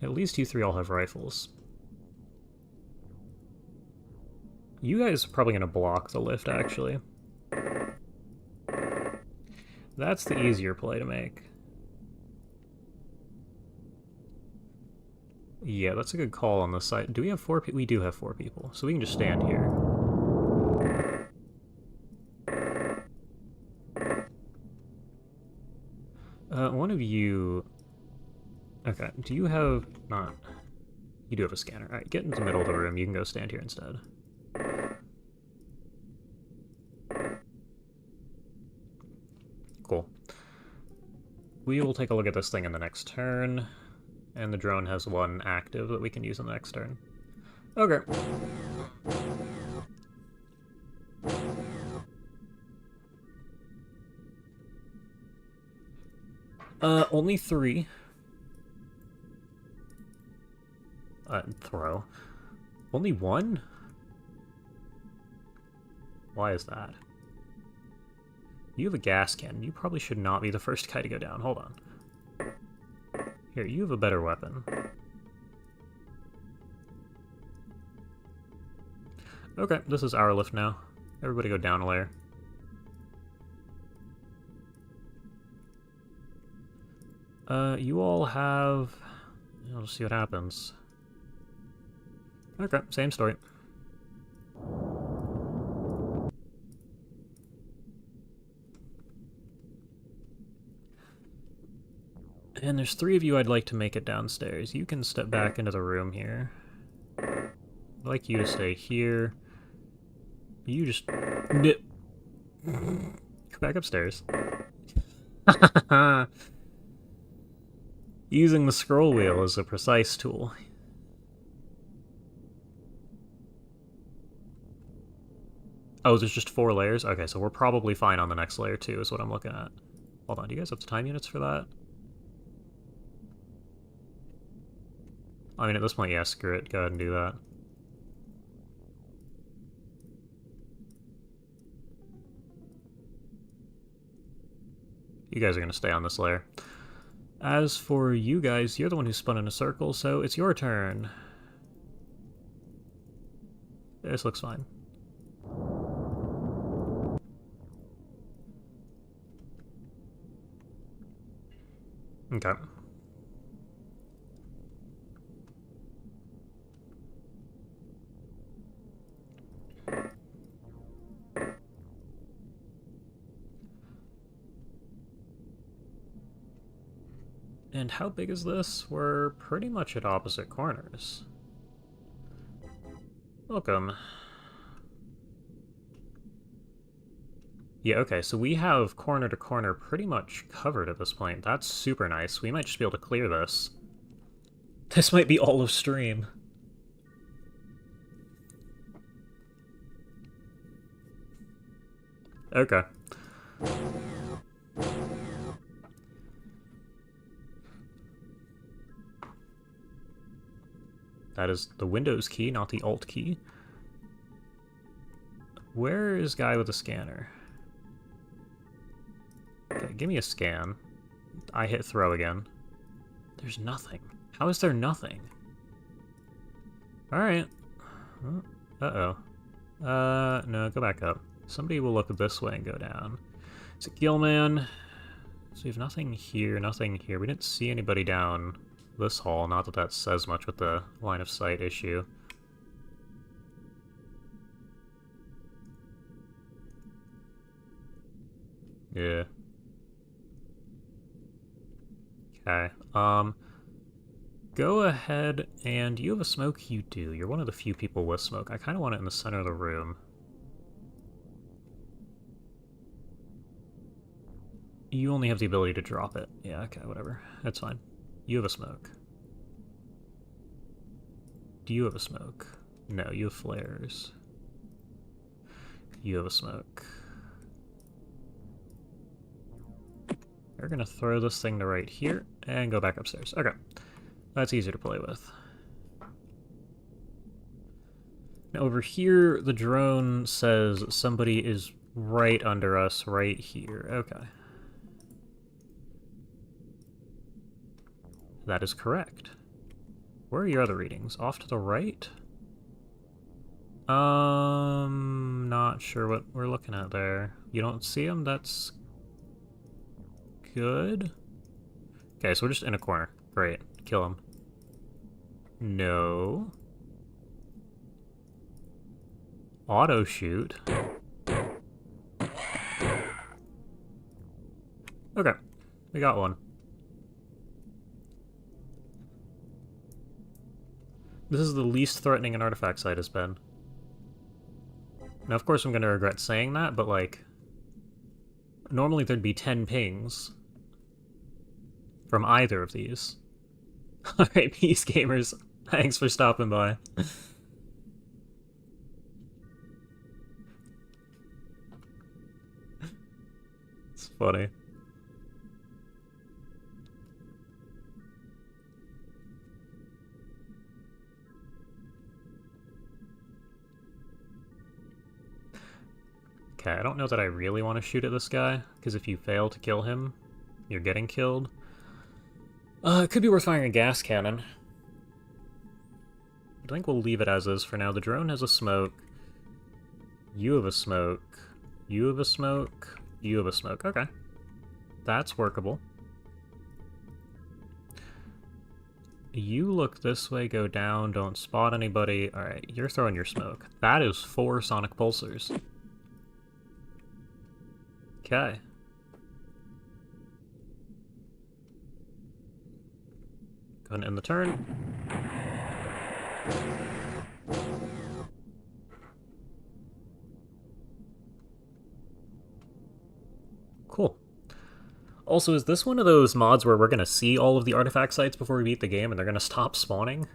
At least you 3 all have rifles. You guys are probably going to block the lift, actually. That's the easier play to make. Yeah, that's a good call on this side. Do we have 4 people? We do have 4 people, so we can just stand here. One of you... Okay, do you have... not... You do have a scanner. Alright, get into the middle of the room. You can go stand here instead. Cool. We will take a look at this thing in the next turn, and the drone has 1 active that we can use in the next turn. Okay. Only 3. Throw. Only 1? Why is that? You have a gas cannon. You probably should not be the first guy to go down. Hold on. Here, you have a better weapon. Okay, this is our lift now. Everybody go down a layer. You all have... I'll just see what happens. Okay, same story. And there's 3 of you I'd like to make it downstairs. You can step back into the room here. I'd like you to stay here. You just... Go back upstairs. Using the scroll wheel as a precise tool. Oh, there's just 4 layers? Okay, so we're probably fine on the next layer too, is what I'm looking at. Hold on, do you guys have the time units for that? I mean, at this point, yeah, screw it. Go ahead and do that. You guys are going to stay on this layer. As for you guys, you're the one who spun in a circle, so it's your turn. This looks fine. Okay. And how big is this? We're pretty much at opposite corners. Welcome. Yeah, okay, so we have corner to corner pretty much covered at this point. That's super nice. We might just be able to clear this. This might be all of stream. Okay. That is the Windows key, not the Alt key. Where is guy with the scanner? Okay, give me a scan. I hit throw again. There's nothing. How is there nothing? Alright. Uh-oh. No, go back up. Somebody will look this way and go down. It's a Gillman. So we have nothing here, nothing here. We didn't see anybody down this hall. Not that that says much with the line of sight issue. Yeah. Okay. Go ahead, and you have a smoke? You do. You're one of the few people with smoke. I kind of want it in the center of the room. You only have the ability to drop it. Yeah, okay, whatever. That's fine. You have a smoke. Do you have a smoke? No, you have flares. You have a smoke. We're gonna throw this thing to right here and go back upstairs. Okay. That's easier to play with. Now over here, the drone says somebody is right under us, right here. Okay. That is correct. Where are your other readings? Off to the right? Not sure what we're looking at there. You don't see them? That's good. Okay, so we're just in a corner. Great. Kill him. No. Auto shoot. Okay, we got one. This is the least threatening an artifact site has been. Now, of course, I'm going to regret saying that, but, like, normally there'd be 10 pings from either of these. Alright, peace, gamers. Thanks for stopping by. It's funny. Okay, I don't know that I really want to shoot at this guy, because if you fail to kill him, you're getting killed. It could be worth firing a gas cannon. I think we'll leave it as is for now. The drone has a smoke. You have a smoke. You have a smoke. You have a smoke. Okay. That's workable. You look this way, go down, don't spot anybody. Alright, you're throwing your smoke. That is 4 sonic pulsars. Okay. Go ahead and end the turn. Cool. Also, is this one of those mods where we're going to see all of the artifact sites before we beat the game and they're going to stop spawning?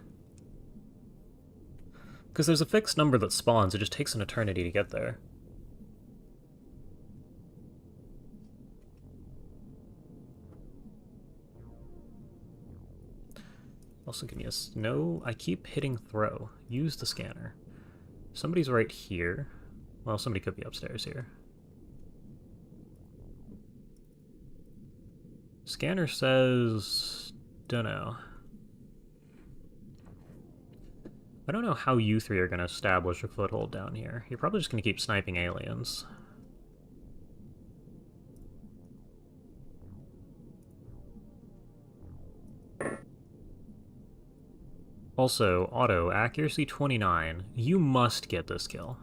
Because there's a fixed number that spawns, it just takes an eternity to get there. Also, give me a... No, I keep hitting throw. Use the scanner. Somebody's right here. Well, somebody could be upstairs here. Scanner says... dunno. I don't know how you three are going to establish a foothold down here. You're probably just going to keep sniping aliens. Also, auto, accuracy 29. You must get this kill.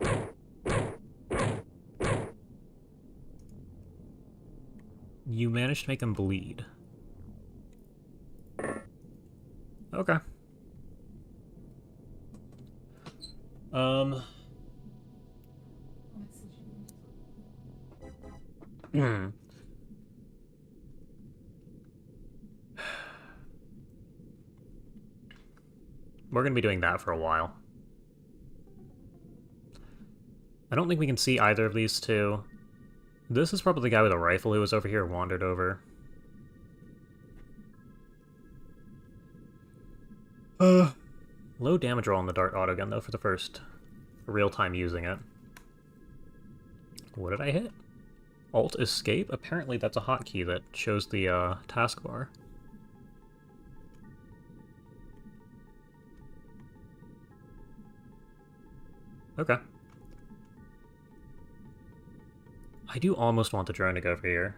You managed to make him bleed. Okay. Hmm. We're going to be doing that for a while. I don't think we can see either of these two. This is probably the guy with a rifle who was over here, wandered over. Low damage roll on the dart autogun, though, for the first real time using it. What did I hit? Alt escape? Apparently that's a hotkey that shows the taskbar. Okay. I do almost want the drone to go over here.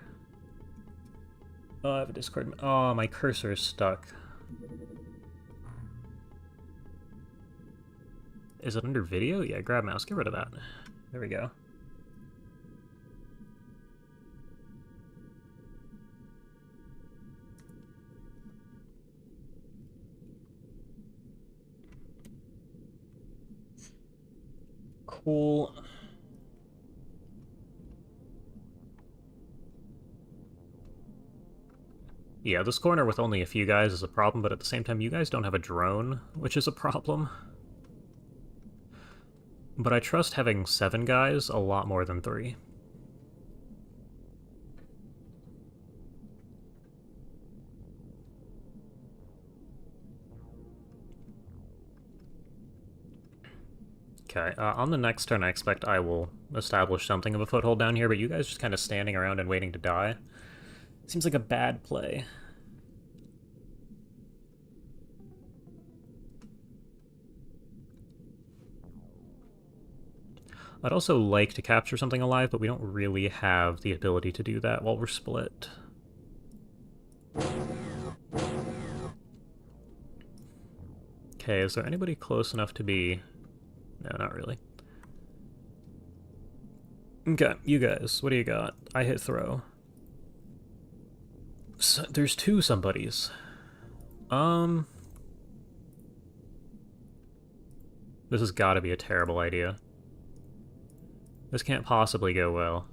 Oh, I have a Discord. Oh, my cursor is stuck. Is it under video? Yeah, grab mouse. Get rid of that. There we go. Cool. Yeah, this corner with only a few guys is a problem, but at the same time, you guys don't have a drone, which is a problem. But I trust having 7 guys a lot more than 3. Okay, on the next turn I expect I will establish something of a foothold down here, but you guys just kind of standing around and waiting to die. Seems like a bad play. I'd also like to capture something alive, but we don't really have the ability to do that while we're split. Okay, is there anybody close enough to be... No, not really. Okay, you guys, what do you got? I hit throw. So, there's 2 somebodies. This has got to be a terrible idea. This can't possibly go well.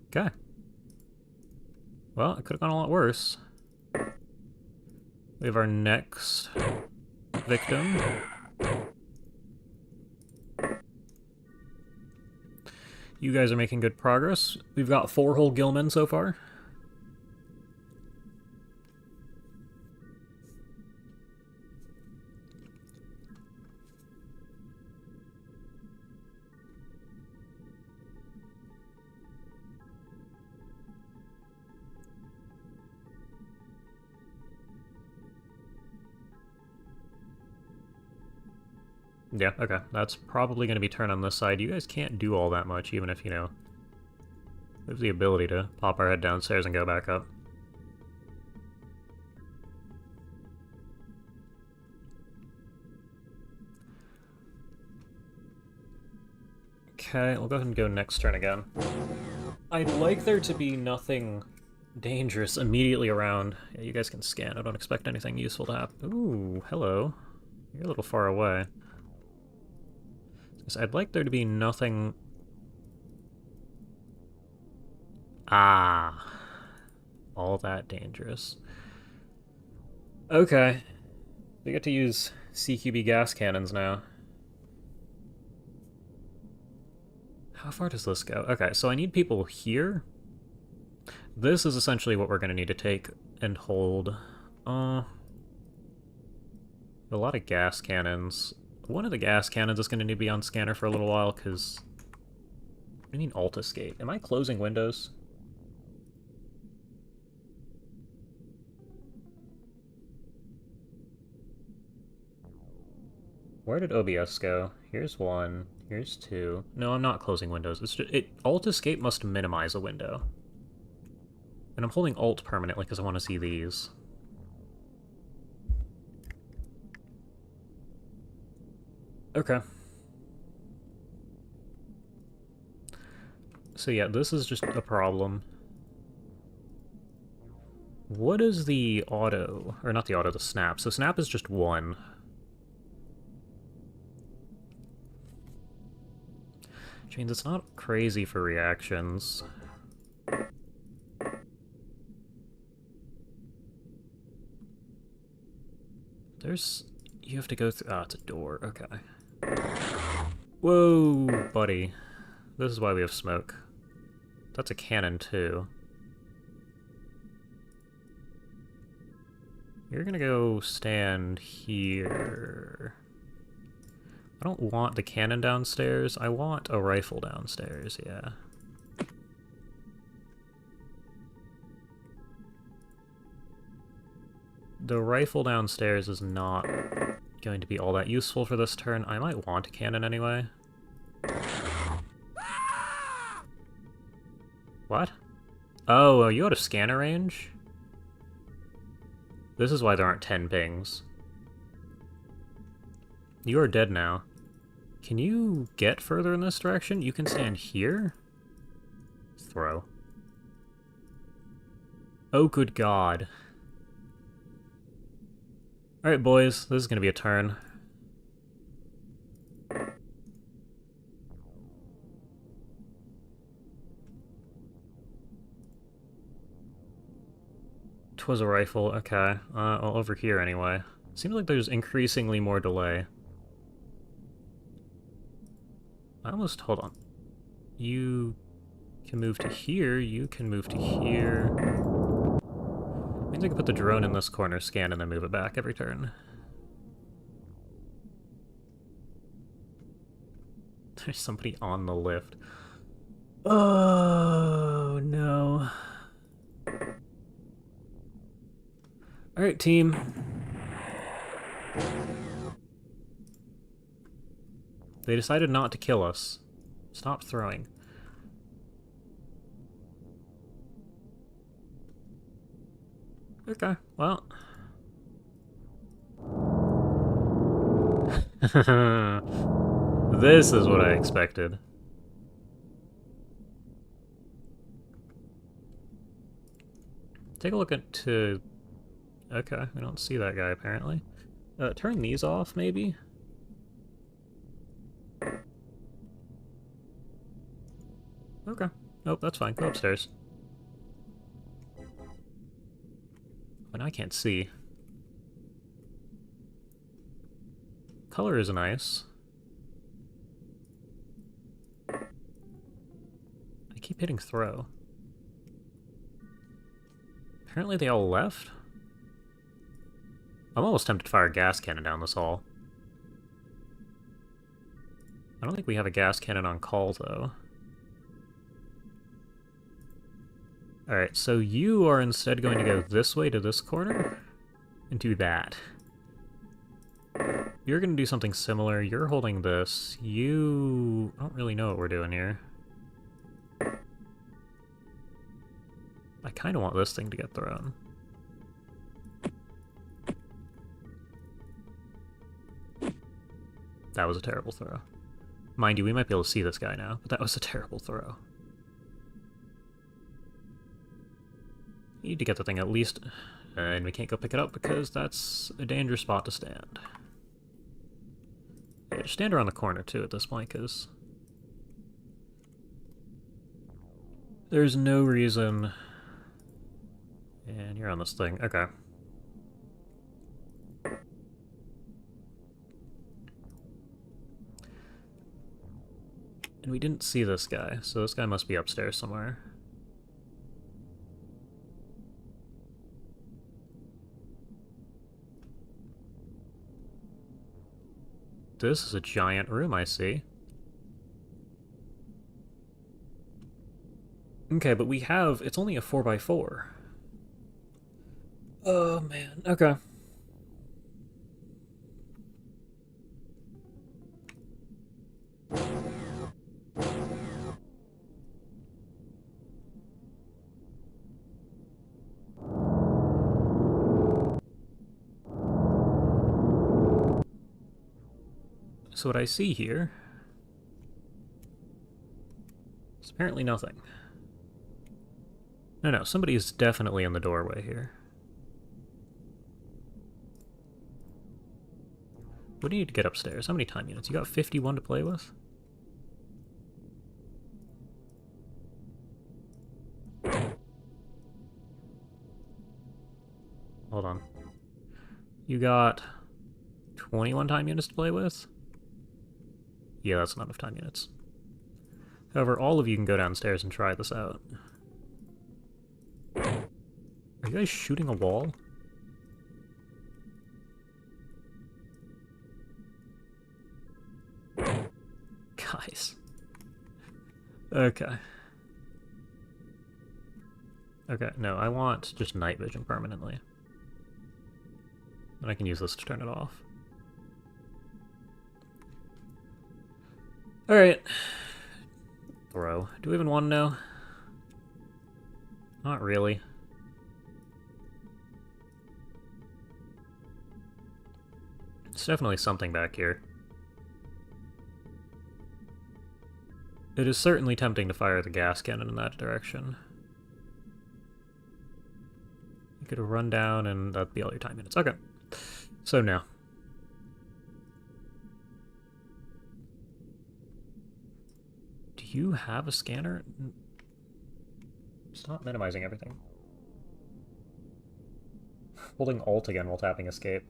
Okay. Well, it could have gone a lot worse. We have our next victim. You guys are making good progress. We've got 4 whole Gilmen so far. Yeah, okay. That's probably going to be turned on this side. You guys can't do all that much, even if, you know, we have the ability to pop our head downstairs and go back up. Okay, we'll go ahead and go next turn again. I'd like there to be nothing dangerous immediately around. Yeah, you guys can scan. I don't expect anything useful to happen. Ooh, hello. You're a little far away. So I'd like there to be nothing... Ah. All that dangerous. Okay. We get to use CQB gas cannons now. How far does this go? Okay, so I need people here. This is essentially what we're going to need to take and hold. A lot of gas cannons. One of the gas cannons is going to need to be on scanner for a little while, because do you mean alt escape? Am I closing windows? Where did OBS go? Here's one. Here's two. No, I'm not closing windows. It's just, alt escape must minimize a window. And I'm holding alt permanently because I want to see these. Okay. So yeah, this is just a problem. What is the auto? Or not the auto, the snap. So snap is just one. Which means it's not crazy for reactions. There's... You have to go through... Ah, it's a door. Okay. Whoa, buddy. This is why we have smoke. That's a cannon, too. You're gonna go stand here. I don't want the cannon downstairs. I want a rifle downstairs, yeah. The rifle downstairs is not going to be all that useful for this turn. I might want a cannon anyway. What? Oh, are you out of scanner range? This is why there aren't 10 pings. You are dead now. Can you get further in this direction? You can stand here? Throw. Oh, good God. Alright, boys. This is gonna be a turn. Twas a rifle. Okay. Well, over here anyway. Seems like there's increasingly more delay. I almost... Hold on. You can move to here. You can move to here. Means I can put the drone in this corner, scan, and then move it back every turn. There's somebody on the lift. Oh, no. Alright, team. They decided not to kill us. Stop throwing. Okay, well. This is what I expected. Take a look at... Okay, we don't see that guy, apparently. Turn these off, maybe? Okay. Nope, that's fine. Go upstairs. And I can't see. Color is nice. I keep hitting throw. Apparently they all left? I'm almost tempted to fire a gas cannon down this hall. I don't think we have a gas cannon on call, though. Alright, so you are instead going to go this way to this corner? And do that. You're going to do something similar. You're holding this. You... I don't really know what we're doing here. I kind of want this thing to get thrown. That was a terrible throw. Mind you, we might be able to see this guy now, but that was a terrible throw. You need to get the thing at least... And we can't go pick it up because that's a dangerous spot to stand. Yeah, just stand around the corner, too, at this point, because... There's no reason... And you're on this thing. Okay. And we didn't see this guy, so this guy must be upstairs somewhere. This is a giant room, I see. Okay, but we have... It's only a 4x4. Oh, man. Okay. So what I see here is apparently nothing. No, somebody is definitely in the doorway here. What do you need to get upstairs? How many time units? You got 51 to play with? Hold on. You got 21 time units to play with? Yeah, that's not enough time units. However, all of you can go downstairs and try this out. Are you guys shooting a wall? Guys. Okay. Okay, no, I want just night vision permanently. And I can use this to turn it off. Alright. Bro, do we even want to know? Not really. There's definitely something back here. It is certainly tempting to fire the gas cannon in that direction. You could run down and that'd be all your time units. Okay. So now. Do you have a scanner? Stop minimizing everything. Holding Alt again while tapping Escape.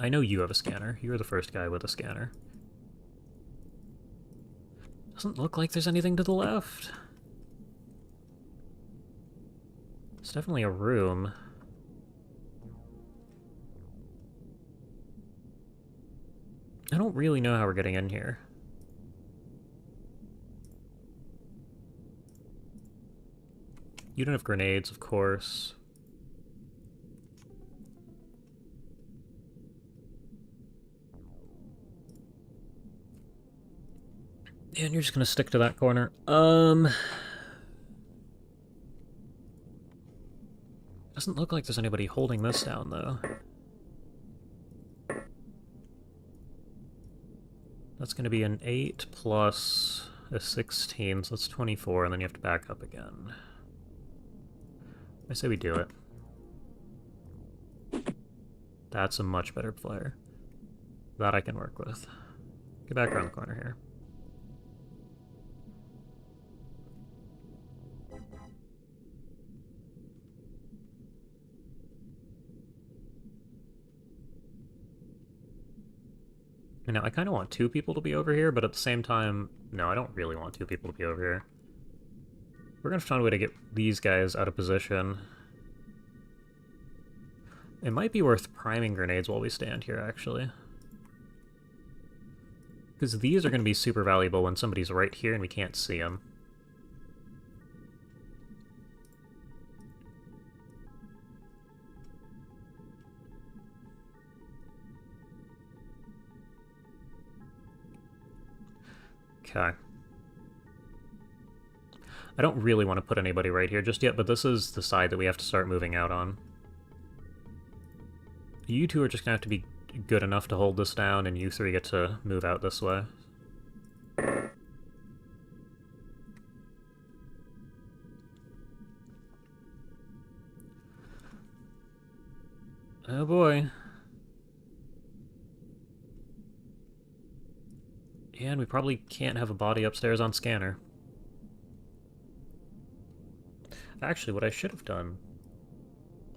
I know you have a scanner. You're the first guy with a scanner. Doesn't look like there's anything to the left. It's definitely a room. I don't really know how we're getting in here. You don't have grenades, of course. And you're just gonna stick to that corner. Doesn't look like there's anybody holding this down, though. That's gonna be an 8 plus a 16, so that's 24, and then you have to back up again. I say we do it. That's a much better player. That I can work with. Get back around the corner here. And now I kind of want 2 people to be over here, but at the same time, no, I don't really want 2 people to be over here. We're gonna find a way to get these guys out of position. It might be worth priming grenades while we stand here, actually. Because these are going to be super valuable when somebody's right here and we can't see them. Okay. I don't really want to put anybody right here just yet, but this is the side that we have to start moving out on. You two are just going to have to be good enough to hold this down, and you 3 get to move out this way. Oh boy. And we probably can't have a body upstairs on scanner. Actually, what I should have done...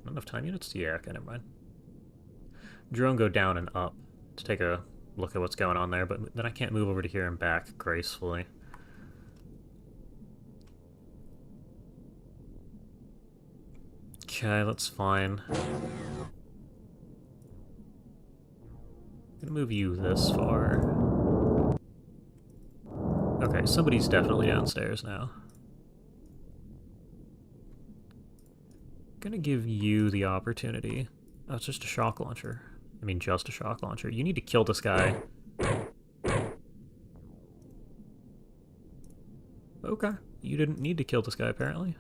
Not enough time units? Yeah, okay, never mind. Drone go down and up to take a look at what's going on there, but then I can't move over to here and back gracefully. Okay, that's fine. gonna move you this far. Okay, somebody's definitely downstairs now. Gonna give you the opportunity. Oh, it's just a shock launcher. I mean, just a shock launcher. You need to kill this guy. Okay. You didn't need to kill this guy, apparently.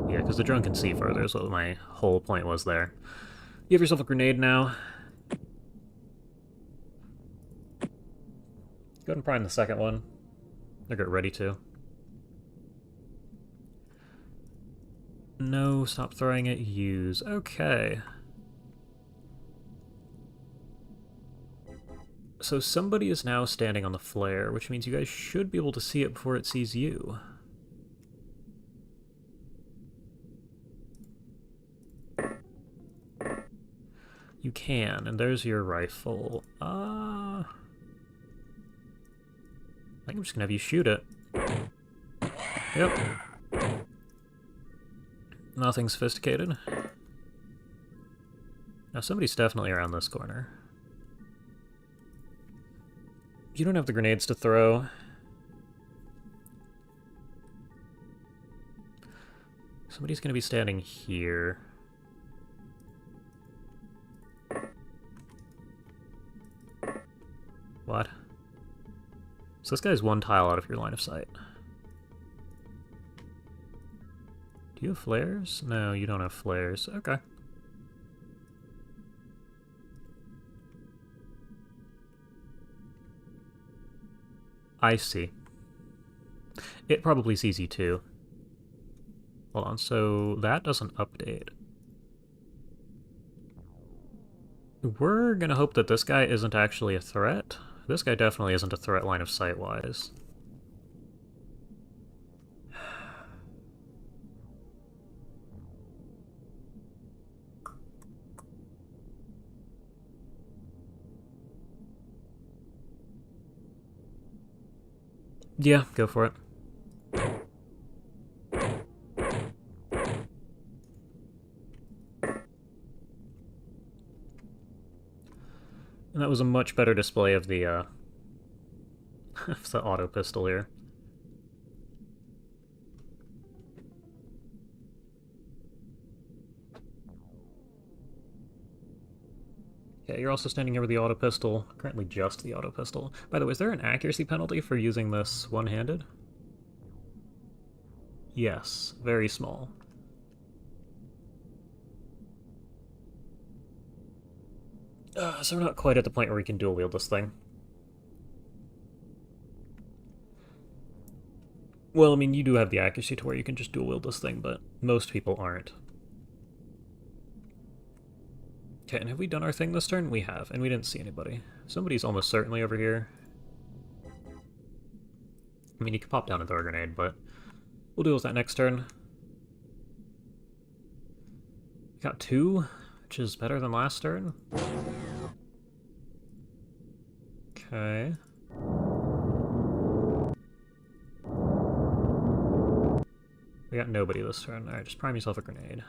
Yeah, because the drone can see further is what my whole point was there. You have yourself a grenade now. Go ahead and prime the second one. Or get ready to. No, stop throwing it, use. Okay. So somebody is now standing on the flare, which means you guys should be able to see it before it sees you. You can, and there's your rifle. I think I'm just gonna have you shoot it. Yep. Nothing sophisticated. Now somebody's definitely around this corner. You don't have the grenades to throw. Somebody's gonna be standing here. What? So this guy's one tile out of your line of sight. Do you have flares? No, you don't have flares. Okay. I see. It probably sees you too. Hold on, so that doesn't update. We're gonna hope that this guy isn't actually a threat. This guy definitely isn't a threat line of sight-wise. Yeah, go for it. And that was a much better display of the, of the auto pistol here. Yeah, you're also standing here with the auto pistol. Currently just the auto pistol. By the way, is there an accuracy penalty for using this one-handed? Yes, very small. So we're not quite at the point where we can dual-wield this thing. Well, I mean, you do have the accuracy to where you can just dual-wield this thing, but most people aren't. Okay, and have we done our thing this turn? We have, and we didn't see anybody. Somebody's almost certainly over here. I mean, you could pop down and throw a grenade, but we'll deal with that next turn. We got 2, which is better than last turn. Okay. We got nobody this turn. Alright, just prime yourself a grenade.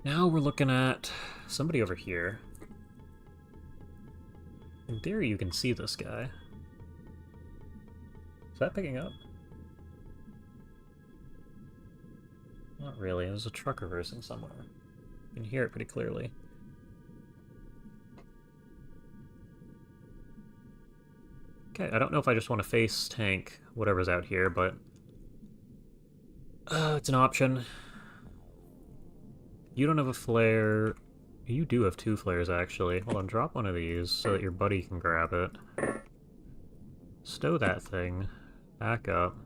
Now we're looking at somebody over here. In theory, you can see this guy. Is that picking up? Not really. There's a truck reversing somewhere. You can hear it pretty clearly. Okay, I don't know if I just want to face tank whatever's out here, but it's an option. You don't have a flare. You do have 2 flares, actually. Hold on, drop one of these so that your buddy can grab it. Stow that thing. Back up.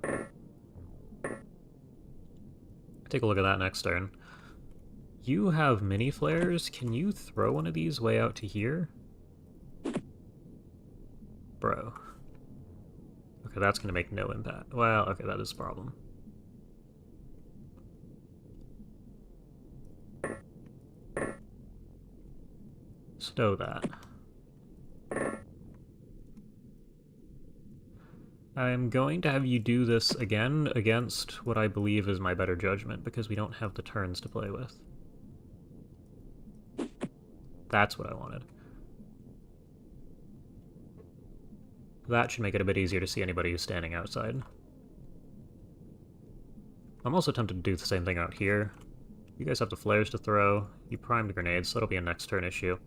Take a look at that next turn. You have mini flares. Can you throw one of these way out to here? Bro. Okay, that's gonna make no impact. Well, okay, that is a problem. Stow that. I'm going to have you do this again against what I believe is my better judgment, because we don't have the turns to play with. That's what I wanted. That should make it a bit easier to see anybody who's standing outside. I'm also tempted to do the same thing out here. You guys have the flares to throw. You primed grenades, so that'll be a next turn issue.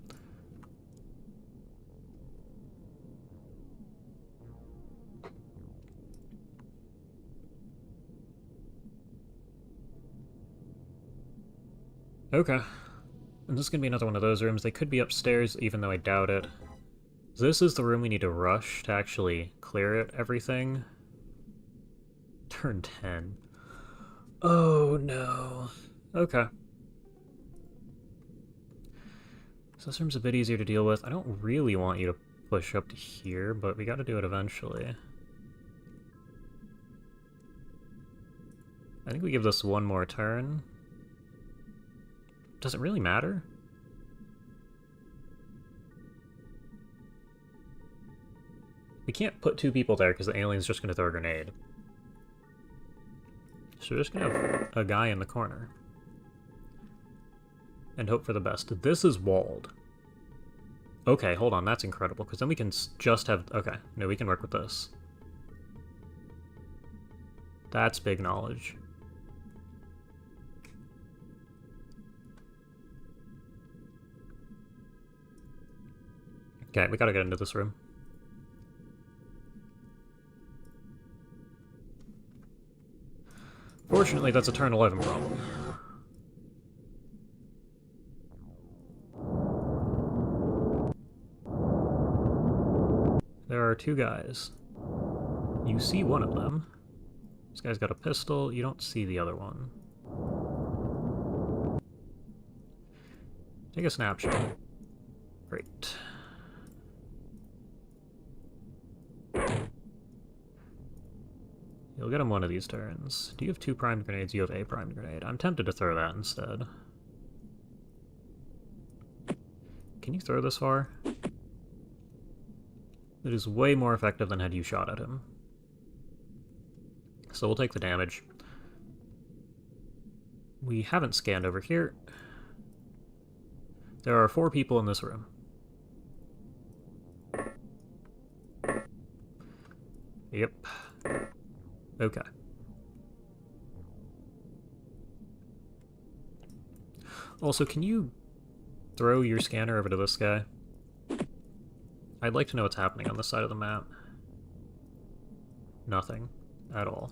Okay. And this is going to be another one of those rooms. They could be upstairs, even though I doubt it. This is the room we need to rush to actually clear it, everything. Turn 10. Oh, no. Okay. So this room's a bit easier to deal with. I don't really want you to push up to here, but we gotta do it eventually. I think we give this one more turn. Does it really matter? We can't put two people there because the alien's just going to throw a grenade. So we're just going to have a guy in the corner. And hope for the best. This is walled. Okay, hold on, that's incredible, because then we can just have... Okay, no, we can work with this. That's big knowledge. Okay, we gotta get into this room. Fortunately, that's a turn 11 problem. There are two guys. You see one of them. This guy's got a pistol. You don't see the other one. Take a snapshot. Great. You'll get him one of these turns. Do you have two primed grenades? You have a primed grenade. I'm tempted to throw that instead. Can you throw this far? It is way more effective than had you shot at him. So we'll take the damage. We haven't scanned over here. There are 4 people in this room. Yep. Okay. Also, can you throw your scanner over to this guy? I'd like to know what's happening on this side of the map. Nothing. At all.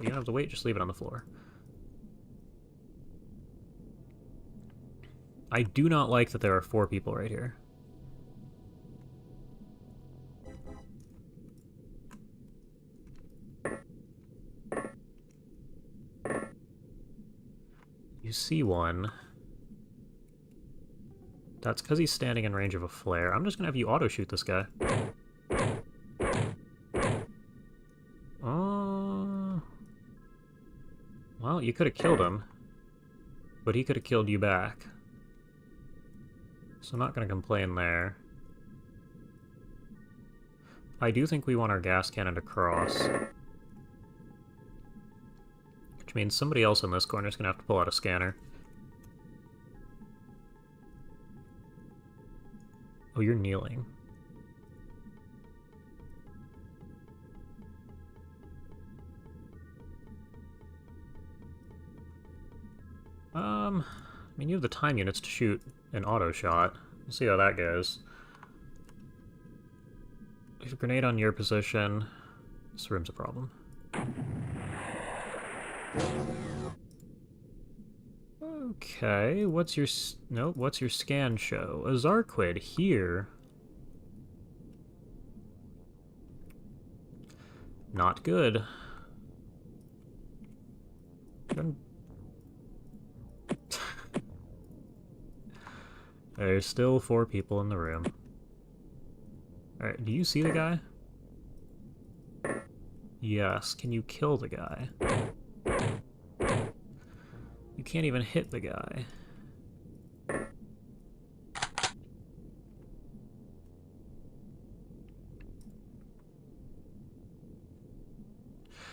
You don't have to wait, just leave it on the floor. I do not like that there are 4 people right here. You see one. That's because he's standing in range of a flare. I'm just gonna have you auto-shoot this guy. Well, you could have killed him. But he could have killed you back. So I'm not gonna complain there. I do think we want our gas cannon to cross. Which means somebody else in this corner is gonna have to pull out a scanner. Oh, you're kneeling. I mean, you have the time units to shoot an auto shot. We'll see how that goes. There's a grenade on your position. This room's a problem. Okay, what's your... Nope, what's your scan show? A Zarquid here. Not good. There's still 4 people in the room. Alright, do you see the guy? Yes. Can you kill the guy? You can't even hit the guy.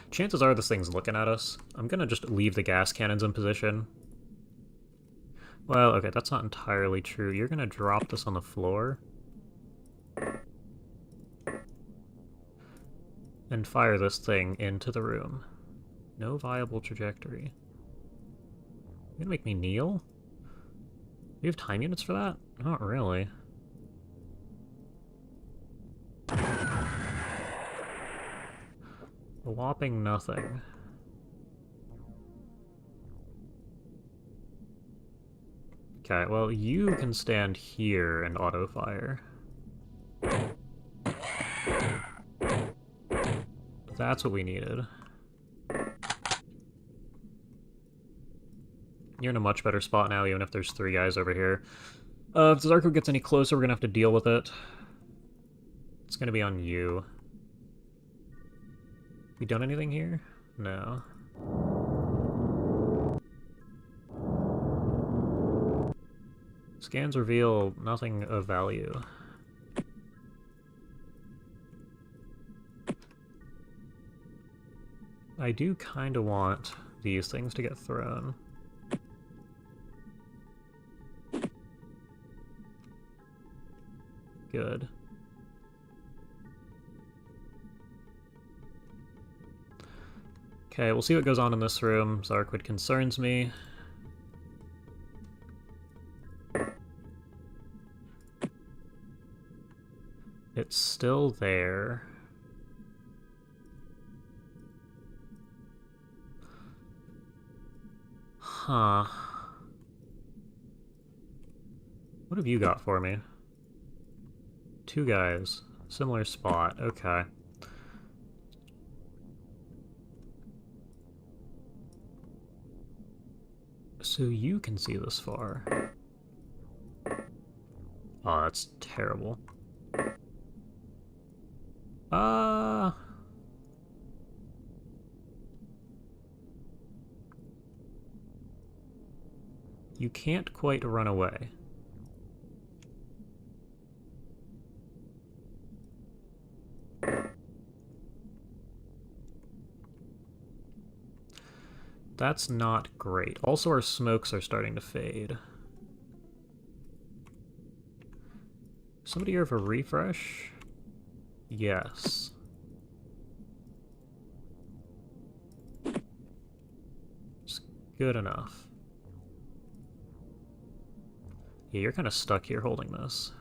Chances are this thing's looking at us. I'm gonna just leave the gas cannons in position. Well, okay, that's not entirely true. You're gonna drop this on the floor. And fire this thing into the room. No viable trajectory. You gonna make me kneel? Do you have time units for that? Not really. A whopping nothing. Okay, well, you can stand here and auto-fire. That's what we needed. You're in a much better spot now, even if there's 3 guys over here. If the Zarko gets any closer, we're gonna have to deal with it. It's gonna be on you. We done anything here? No. Scans reveal nothing of value. I do kind of want these things to get thrown. Good. Okay, we'll see what goes on in this room. Zarquid concerns me. It's still there. Huh. What have you got for me? 2 guys. Similar spot. Okay. So you can see this far. Oh, that's terrible. You can't quite run away. That's not great. Also, our smokes are starting to fade. Somebody here for refresh? Yes. It's good enough. Yeah, you're kind of stuck here holding this.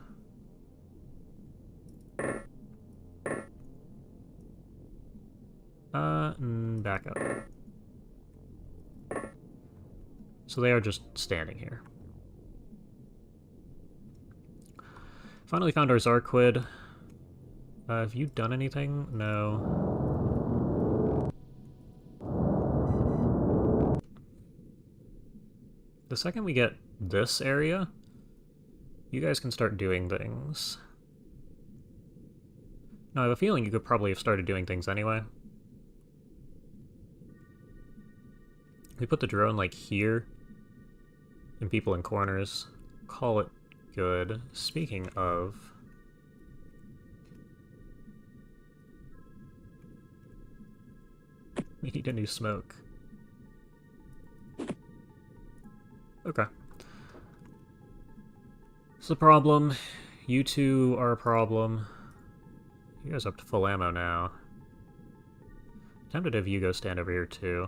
Back up. So they are just standing here. Finally found our Zarquid. Have you done anything? No. The second we get this area, you guys can start doing things. Now, I have a feeling you could probably have started doing things anyway. We put the drone, like, here, and people in corners. Call it good. Speaking of... we need a new smoke. Okay. It's a problem. You two are a problem. You guys up to full ammo now. Tempted if you go stand over here too.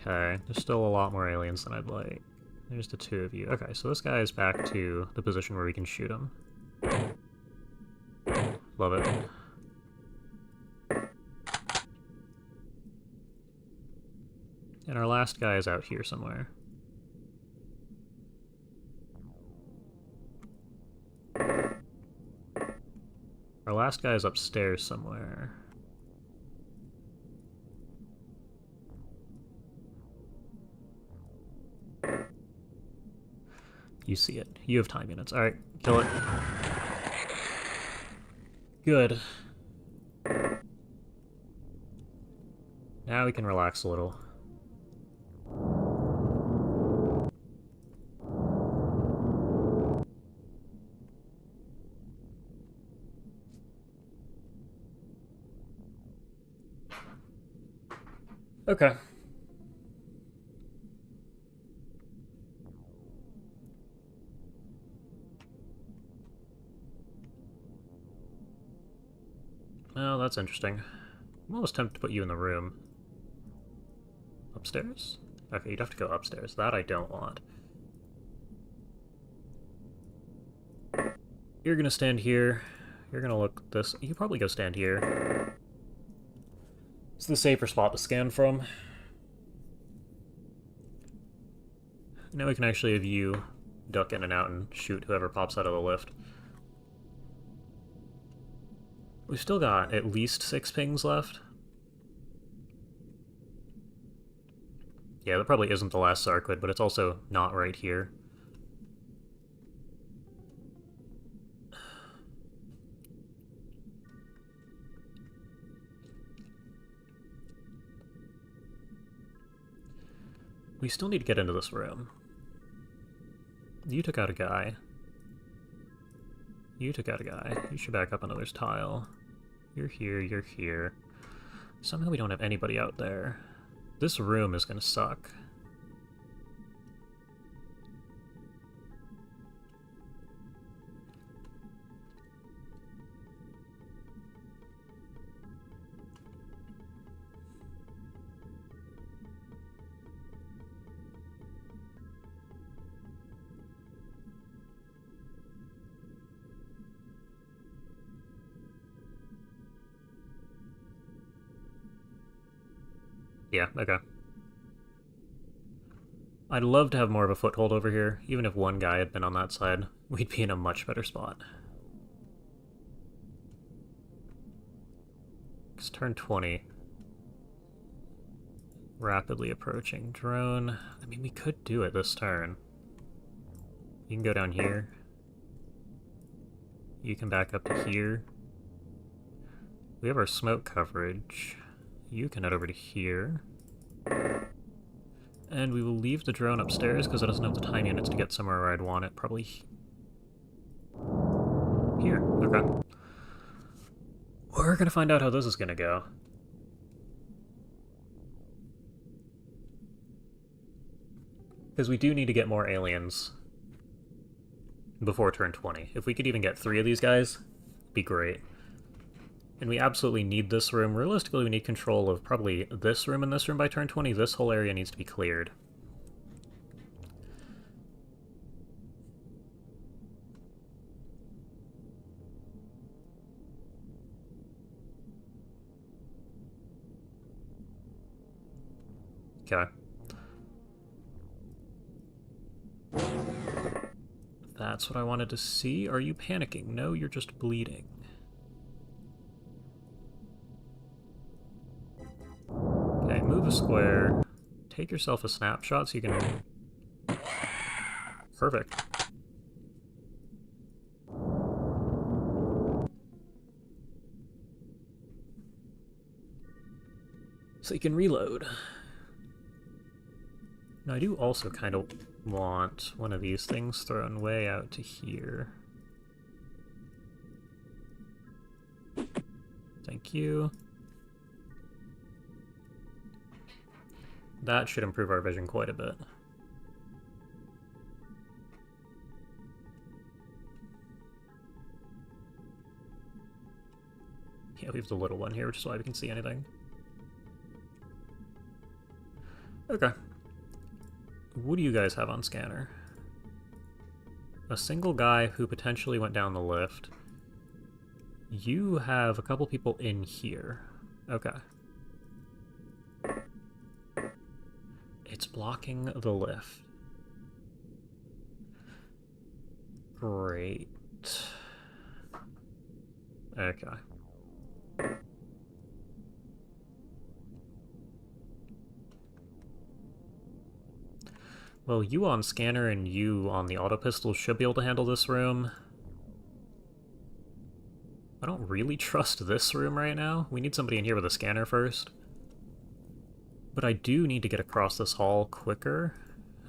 Okay, there's still a lot more aliens than I'd like. There's the 2 of you. Okay, so this guy is back to the position where we can shoot him. Love it. And our last guy is out here somewhere. Our last guy is upstairs somewhere. You see it. You have time units. Alright, kill it. Good. Now we can relax a little. Okay. Oh, that's interesting. I'm almost tempted to put you in the room. Upstairs? Okay, you'd have to go upstairs. That I don't want. You're gonna stand here. You're gonna look this. You probably go stand here. It's the safer spot to scan from. Now we can actually have you duck in and out and shoot whoever pops out of the lift. We've still got at least 6 pings left. Yeah, that probably isn't the last Sarquid, but it's also not right here. We still need to get into this room. You took out a guy. You took out a guy. You should back up another tile. You're here, you're here. Somehow we don't have anybody out there. This room is gonna suck. Yeah, okay. I'd love to have more of a foothold over here. Even if one guy had been on that side, we'd be in a much better spot. It's turn 20. Rapidly approaching drone. I mean, we could do it this turn. You can go down here. You can back up to here. We have our smoke coverage. You can head over to here. And we will leave the drone upstairs because it doesn't have the time units to get somewhere where I'd want it. Probably here. Okay. We're gonna find out how this is gonna go. Because we do need to get more aliens before turn 20. If we could even get 3 of these guys, it'd be great. And we absolutely need this room. Realistically, we need control of probably this room and this room by turn 20. This whole area needs to be cleared. Okay. That's what I wanted to see. Are you panicking? No, you're just bleeding. Okay, move a square. Take yourself a snapshot so you can... Perfect. So you can reload. Now I do also kind of want one of these things thrown way out to here. Thank you. That should improve our vision quite a bit. Yeah, we have the little one here, which is why we can see anything. Okay. What do you guys have on scanner? A single guy who potentially went down the lift. You have a couple people in here. Okay. It's blocking the lift. Great. Okay. Well, you on scanner and you on the auto pistol should be able to handle this room. I don't really trust this room right now. We need somebody in here with a scanner first. But I do need to get across this hall quicker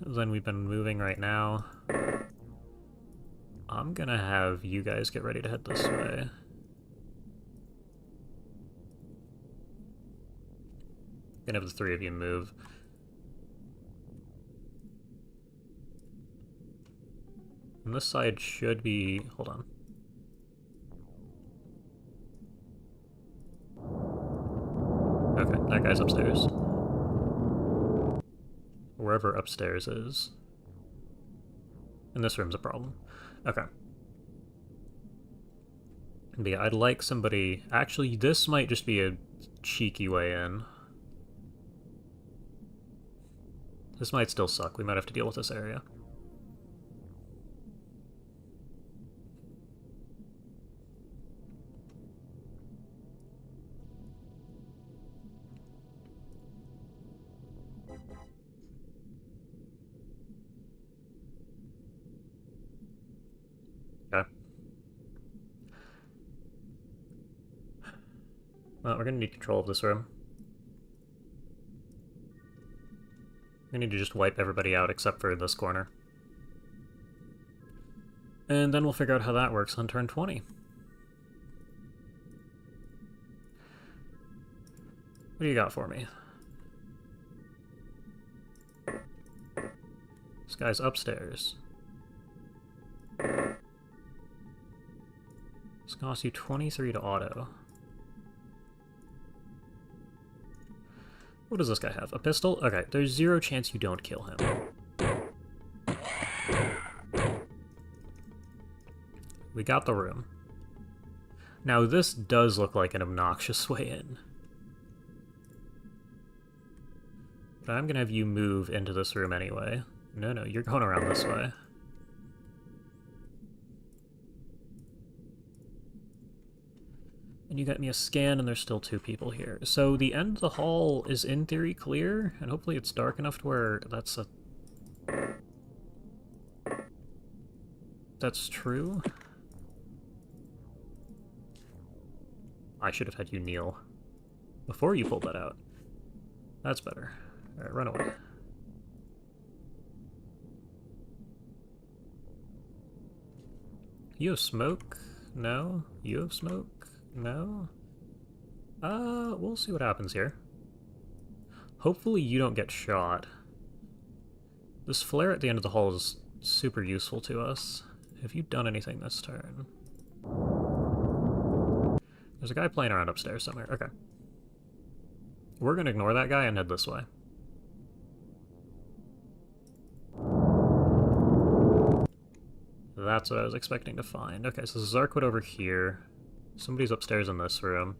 than we've been moving right now. I'm gonna have you guys get ready to head this way. Gonna have the three of you move. And this side should be... hold on. Okay, that guy's upstairs. Wherever upstairs is. And this room's a problem. Okay. But yeah, I'd like somebody... actually, this might just be a cheeky way in. This might still suck. We might have to deal with this area. Okay. Well, we're gonna need control of this room. We need to just wipe everybody out except for this corner. And then we'll figure out how that works on turn 20. What do you got for me? This guy's upstairs. This costs you 23 to auto. What does this guy have? A pistol? Okay, there's 0 chance you don't kill him. We got the room. Now this does look like an obnoxious way in. But I'm gonna have you move into this room anyway. No, you're going around this way. And you got me a scan, and there's still 2 people here. So the end of the hall is in theory clear, and hopefully it's dark enough to where that's true. I should have had you kneel before you pulled that out. That's better. Alright, run away. You have smoke? No? You have smoke? No? We'll see what happens here. Hopefully you don't get shot. This flare at the end of the hall is super useful to us. Have you done anything this turn? There's a guy playing around upstairs somewhere. Okay. We're gonna ignore that guy and head this way. That's what I was expecting to find. Okay, so Zarkwood over here. Somebody's upstairs in this room.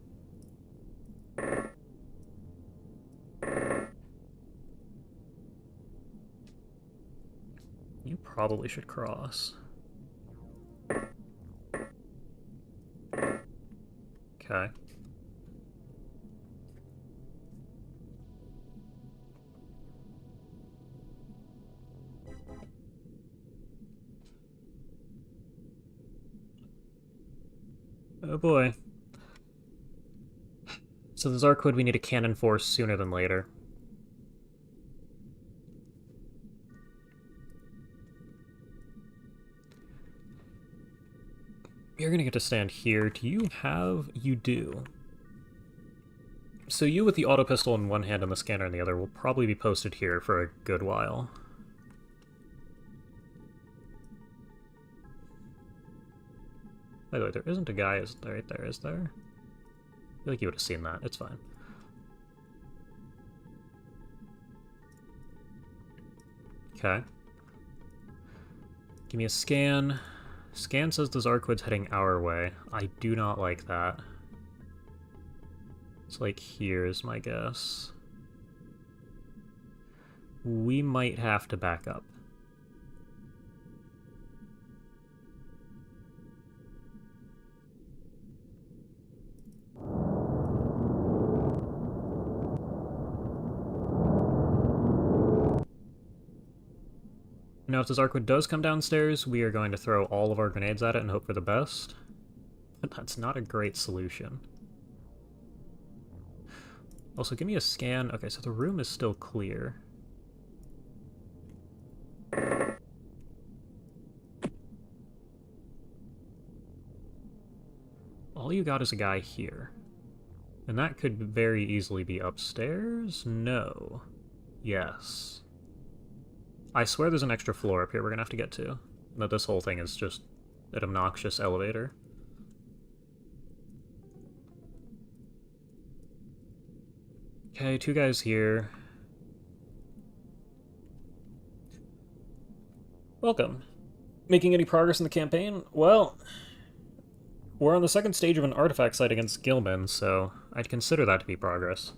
You probably should cross. Okay. Oh boy. So the Zarkwood we need a cannon for sooner than later. You're gonna get to stand here. Do you have... You do. So you with the auto pistol in one hand and the scanner in the other will probably be posted here for a good while. By the way, there isn't a guy right there, is there? I feel like you would have seen that. It's fine. Okay. Give me a scan. Scan says the Zarkwood's heading our way. I do not like that. It's like here's my guess. We might have to back up. Now, if this Arcwood does come downstairs, we are going to throw all of our grenades at it and hope for the best. But that's not a great solution. Also, give me a scan. Okay, so the room is still clear. All you got is a guy here. And that could very easily be upstairs? No. Yes. I swear there's an extra floor up here we're gonna have to get to. That this whole thing is just an obnoxious elevator. Okay, 2 guys here. Welcome. Making any progress in the campaign? Well, we're on the 2nd stage of an artifact site against Gilman, so I'd consider that to be progress.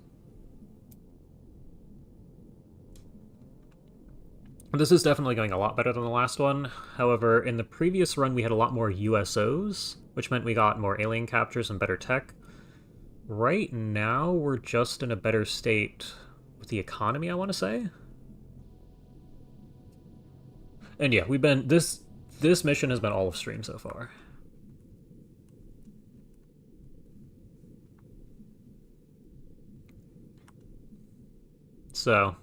This is definitely going a lot better than the last one. However, in the previous run we had a lot more USOs, which meant we got more alien captures and better tech. Right now, we're just in a better state with the economy, I want to say. And yeah, we've been... This mission has been all of stream so far. So...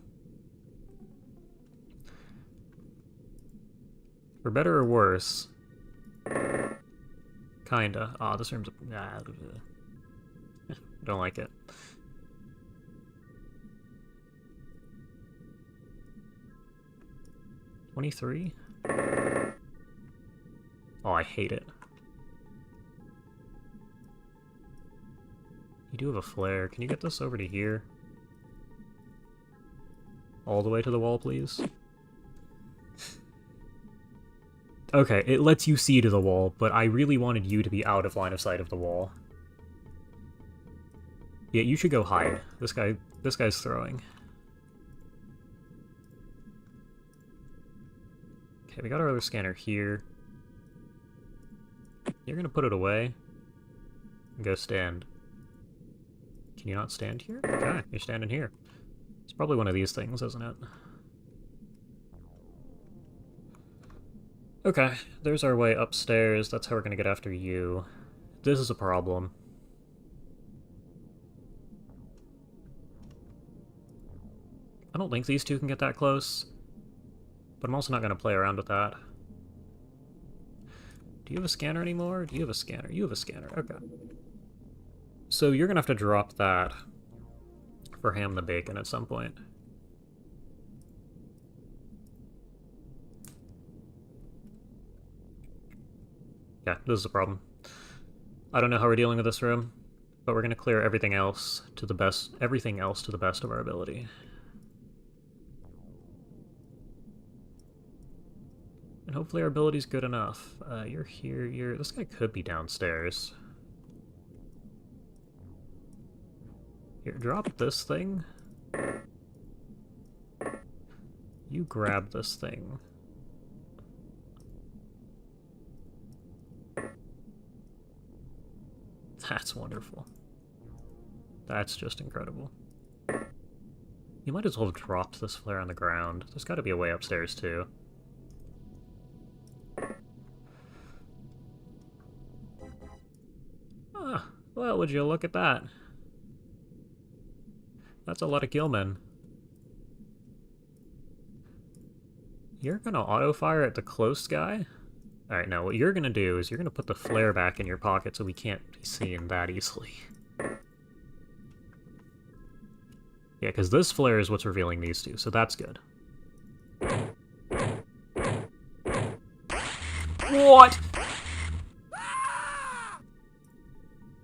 for better or worse... Kinda. Ah, this room's... don't like it. $23? Oh, I hate it. You do have a flare. Can you get this over to here? All the way to the wall, please? Okay, it lets you see to the wall, but I really wanted you to be out of line of sight of the wall. Yeah, you should go hide. This guy's throwing. Okay, we got our other scanner here. You're gonna put it away. And go stand. Can you not stand here? Okay, you're standing here. It's probably one of these things, isn't it? Okay, there's our way upstairs. That's how we're gonna get after you. This is a problem. I don't think these two can get that close, but I'm also not gonna play around with that. Do you have a scanner anymore? Do you have a scanner? You have a scanner, okay. So you're gonna have to drop that for ham the bacon at some point. Yeah, this is a problem. I don't know how we're dealing with this room, but we're gonna clear everything else to the best of our ability. And hopefully our ability's good enough. You're here, this guy could be downstairs. Here, drop this thing. You grab this thing. That's wonderful. That's just incredible. You might as well have dropped this flare on the ground. There's gotta be a way upstairs, too. Ah, well, would you look at that? That's a lot of Gilman. You're gonna auto-fire at the close guy? Alright, now what you're gonna do is you're gonna put the flare back in your pocket so we can't be seen that easily. Yeah, because this flare is what's revealing these two, so that's good. What?!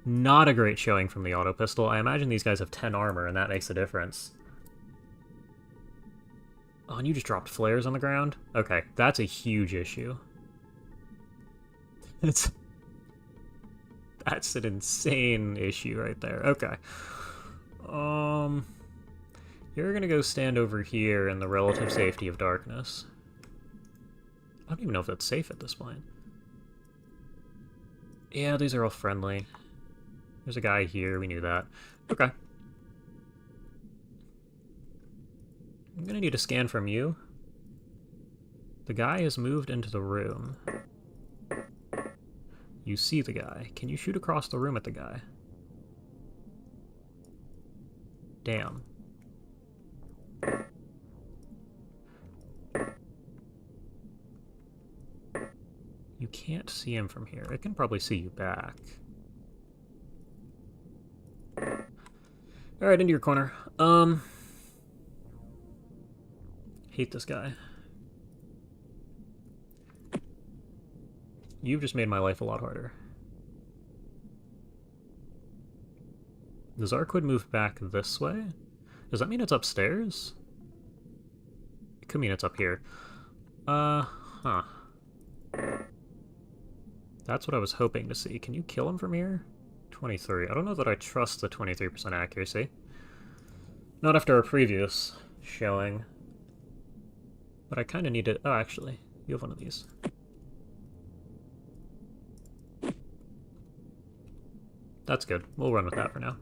Not a great showing from the auto pistol. I imagine these guys have 10 armor, and that makes a difference. Oh, and you just dropped flares on the ground? Okay, that's a huge issue. That's an insane issue right there. Okay. You're gonna go stand over here in the relative safety of darkness. I don't even know if that's safe at this point. Yeah, these are all friendly. There's a guy here, we knew that. Okay. I'm gonna need a scan from you. The guy has moved into the room. You see the guy. Can you shoot across the room at the guy? Damn. You can't see him from here. It can probably see you back. Alright, into your corner. Hate this guy. You've just made my life a lot harder. Does Arquid move back this way? Does that mean it's upstairs? It could mean it's up here. Huh. That's what I was hoping to see. Can you kill him from here? 23. I don't know that I trust the 23% accuracy. Not after our previous showing. But I kind of need to... Oh, actually, you have one of these. That's good. We'll run with that for now.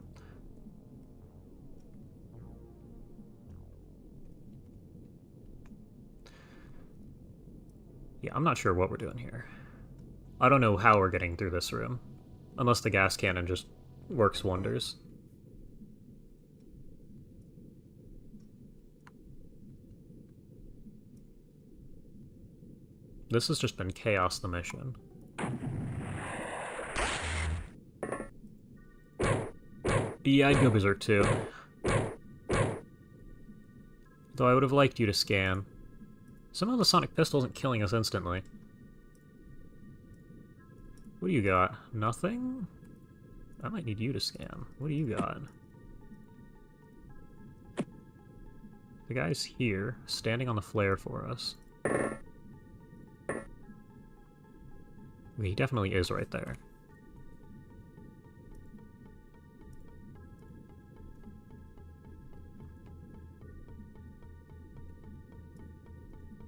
Yeah, I'm not sure what we're doing here. I don't know how we're getting through this room. Unless the gas cannon just works wonders. This has just been chaos the mission. Yeah, I'd go berserk too. Though I would have liked you to scan. Somehow the sonic pistol isn't killing us instantly. What do you got? Nothing? I might need you to scan. What do you got? The guy's here, standing on the flare for us. Okay, he definitely is right there.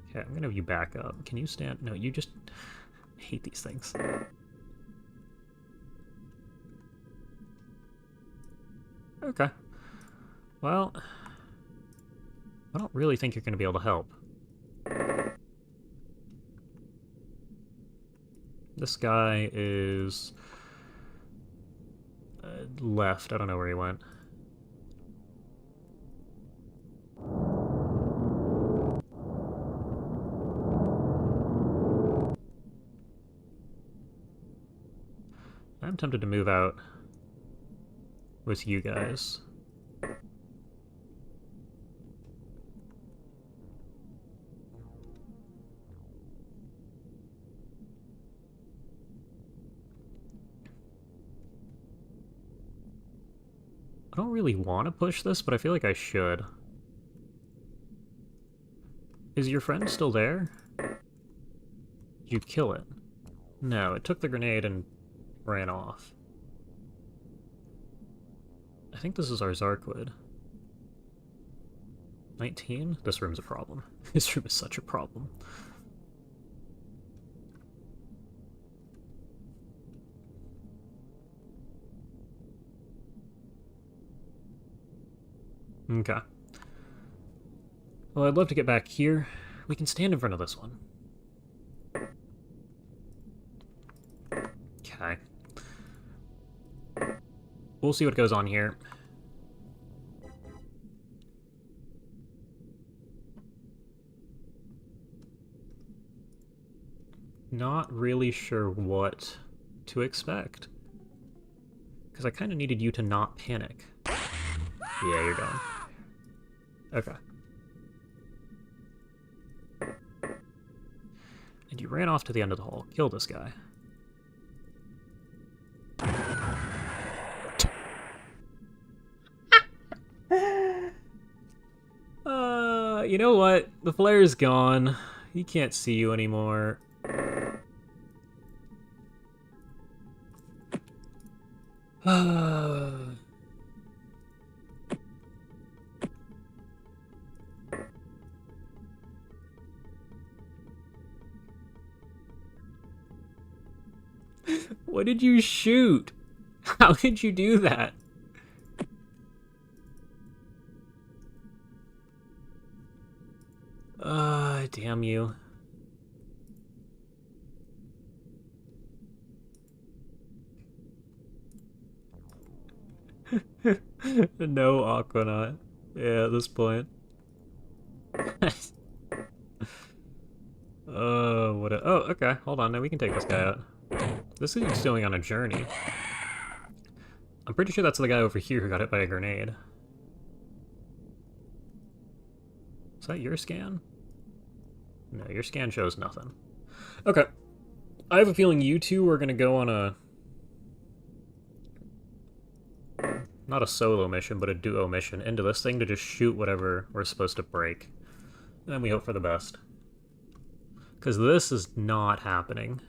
Okay, I'm gonna have you back up. Can you stand? No, you just... I hate these things. Okay. Well... I don't really think you're gonna be able to help. This guy is... left. I don't know where he went. I'm tempted to move out with you guys. I don't really want to push this, but I feel like I should. Is your friend still there? Did you kill it? No, it took the grenade and ran off. I think this is our Zarquid. 19? This room's a problem. This room is such a problem. Okay. Well, I'd love to get back here. We can stand in front of this one. Okay. We'll see what goes on here. Not really sure what to expect. Because I kind of needed you to not panic. Yeah, you're gone. Okay. And you ran off to the end of the hall. Kill this guy. You know what? The flare's gone. He can't see you anymore. What did you shoot? How did you do that? Damn you. No Aquanaut. Yeah, at this point. Oh, okay. Hold on. Now we can take this guy out. This is going on a journey. I'm pretty sure that's the guy over here who got hit by a grenade. Is that your scan? No, your scan shows nothing. Okay. I have a feeling you two are going to go on a... not a solo mission, but a duo mission into this thing to just shoot whatever we're supposed to break. And we hope for the best. Because this is not happening.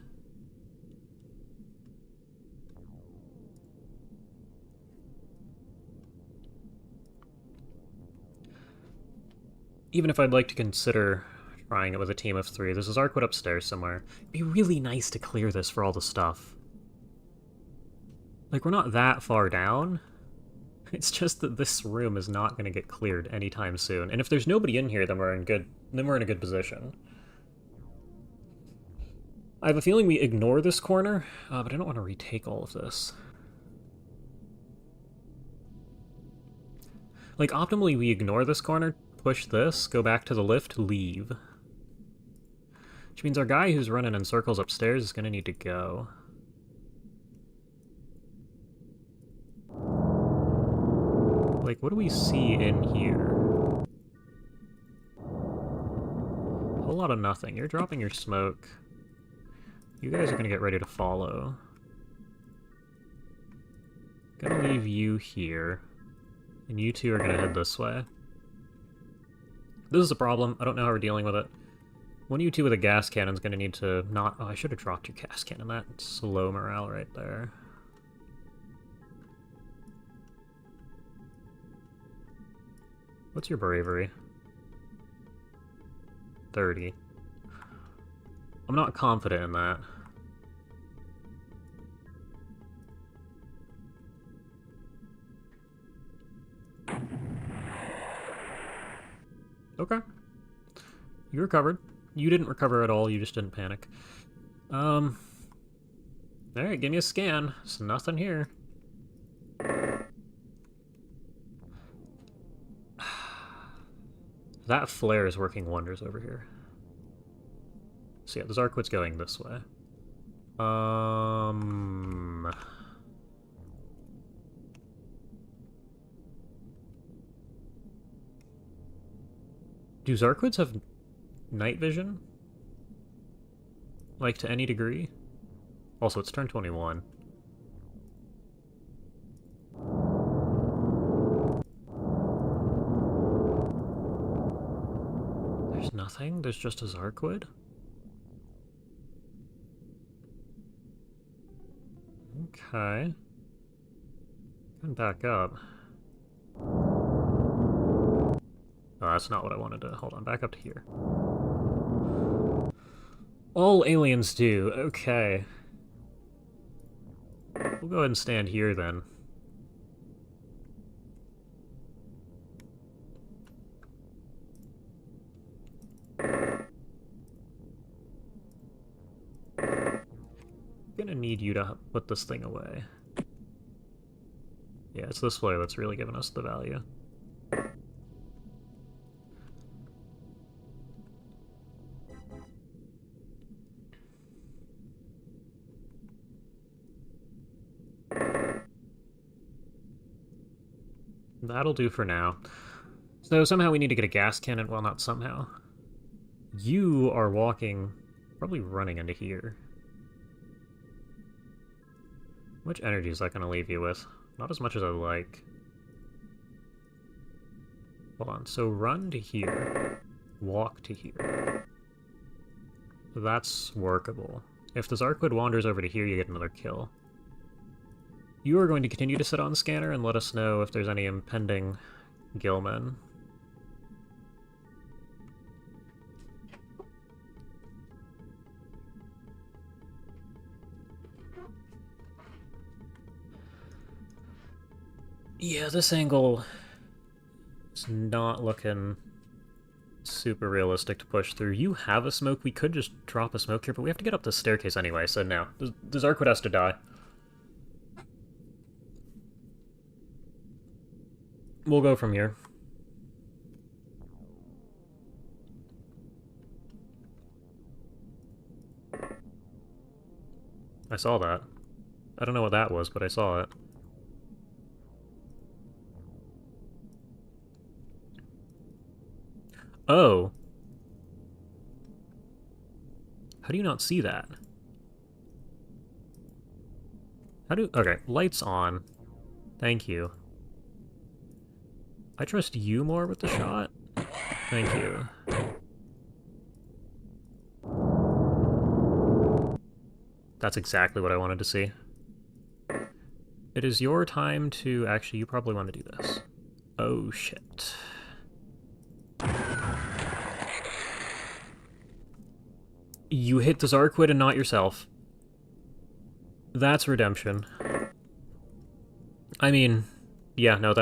Even if I'd like to consider trying it with a team of 3, there's this Arcwood upstairs somewhere. It'd be really nice to clear this for all the stuff. Like, we're not that far down. It's just that this room is not going to get cleared anytime soon. And if there's nobody in here, then we're in a good position. I have a feeling we ignore this corner, but I don't want to retake all of this. Like, optimally, we ignore this corner, push this, go back to the lift, leave. Which means our guy who's running in circles upstairs is going to need to go. Like, what do we see in here? A whole lot of nothing. You're dropping your smoke. You guys are going to get ready to follow. Gonna leave you here. And you two are going to head this way. This is a problem. I don't know how we're dealing with it. One of you two with a gas cannon is going to need to not... Oh, I should have dropped your gas cannon. That's slow morale right there. What's your bravery? 30. I'm not confident in that. Okay. You recovered. You didn't recover at all, you just didn't panic. Alright, give me a scan. There's nothing here. That flare is working wonders over here. So yeah, the Zarquit's going this way. Do Zarquids have night vision? Like, to any degree? Also, it's turn 21. There's nothing? There's just a Zarquid? Okay. Come back up. Oh, that's not what I wanted to... Hold on, back up to here. All aliens do. Okay. We'll go ahead and stand here, then. Gonna need you to put this thing away. Yeah, it's this flare that's really giving us the value. That'll do for now. So somehow we need to get a gas cannon. Well, not somehow. You are walking, probably running into here. How much energy is that going to leave you with? Not as much as I'd like. Hold on, so run to here. Walk to here. That's workable. If the Zarquid wanders over to here, you get another kill. You are going to continue to sit on scanner and let us know if there's any impending Gillmen. Yeah, this angle is not looking super realistic to push through. You have a smoke. We could just drop a smoke here, but we have to get up the staircase anyway, so no. The Zarquid has to die. We'll go from here. I saw that. I don't know what that was, but I saw it. Oh. How do you not see that? How do... Okay, lights on. Thank you. I trust you more with the shot. Thank you. That's exactly what I wanted to see. It is your time to... Actually, you probably want to do this. Oh, shit. You hit the Zarquid and not yourself. That's redemption. I mean, yeah, no,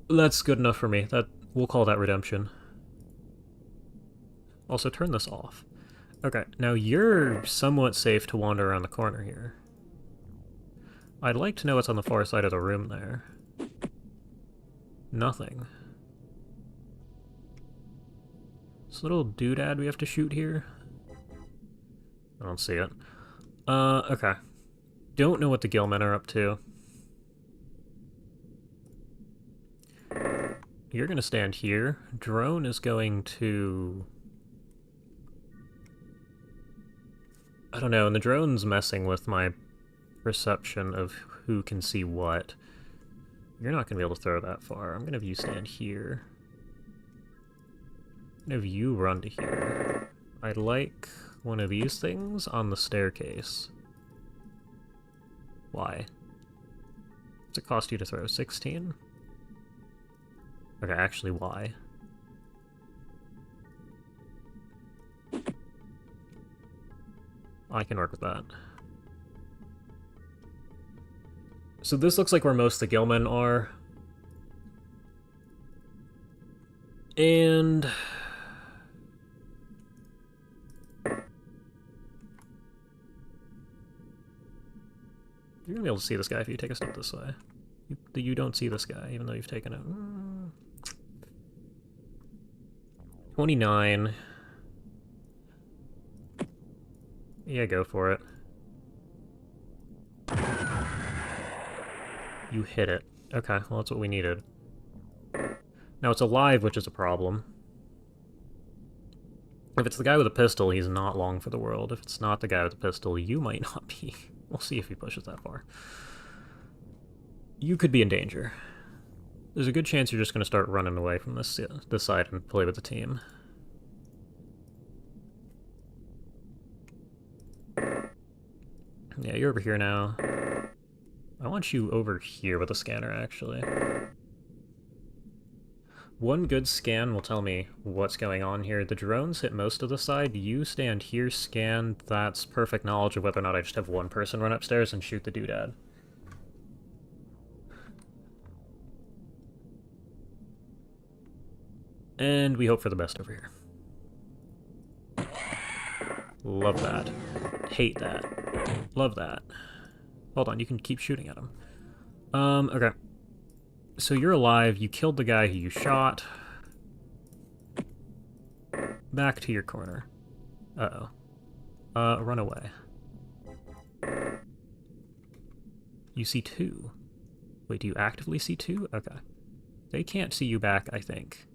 that's good enough for me. We'll call that redemption. Also, turn this off. Okay, now you're somewhat safe to wander around the corner here. I'd like to know what's on the far side of the room there. Nothing. This little doodad we have to shoot here? I don't see it. Okay. Don't know what the Gillmen are up to. You're gonna stand here. Drone is going to... I don't know, and the drone's messing with my perception of who can see what. You're not gonna be able to throw that far. I'm gonna have you stand here. I'm gonna have you run to here. I'd like one of these things on the staircase. Why? What's it cost you to throw? 16? Okay, actually, why? I can work with that. So this looks like where most of the Gillmen are. And... you're gonna be able to see this guy if you take a step this way. You don't see this guy, even though you've taken it. 29. Yeah, go for it. You hit it. Okay, well that's what we needed. Now it's alive, which is a problem. If it's the guy with a pistol, he's not long for the world. If it's not the guy with the pistol, you might not be. We'll see if he pushes that far. You could be in danger. There's a good chance you're just going to start running away from this side and play with the team. Yeah, you're over here now. I want you over here with a scanner, actually. One good scan will tell me what's going on here. The drones hit most of the side. You stand here, scan. That's perfect knowledge of whether or not I just have one person run upstairs and shoot the doodad. And we hope for the best over here. Love that. Hate that. Love that. Hold on, you can keep shooting at him. Okay. So you're alive, you killed the guy who you shot. Back to your corner. Uh-oh. Run away. You see two. Wait, do you actively see two? Okay. They can't see you back, I think.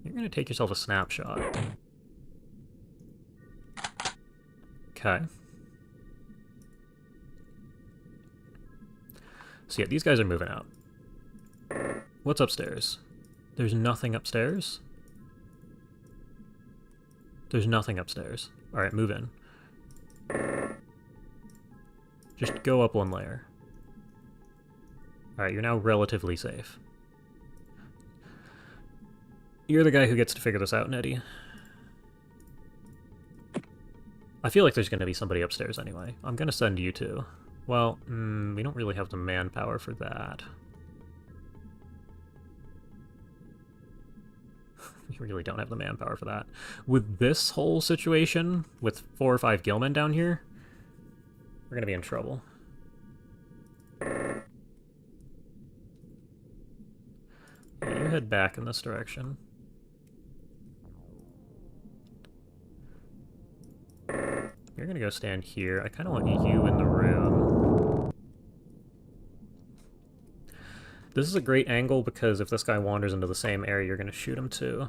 You're gonna take yourself a snapshot. Okay. So yeah, these guys are moving out. What's upstairs? There's nothing upstairs? There's nothing upstairs. Alright, move in. Just go up one layer. Alright, you're now relatively safe. You're the guy who gets to figure this out, Nettie. I feel like there's going to be somebody upstairs anyway. I'm going to send you two. Well, we don't really have the manpower for that. We really don't have the manpower for that. With this whole situation, with 4 or 5 Gillmen down here, we're going to be in trouble. head back in this direction. You're gonna go stand here. I kind of want you in the room. This is a great angle because if this guy wanders into the same area, you're gonna shoot him too.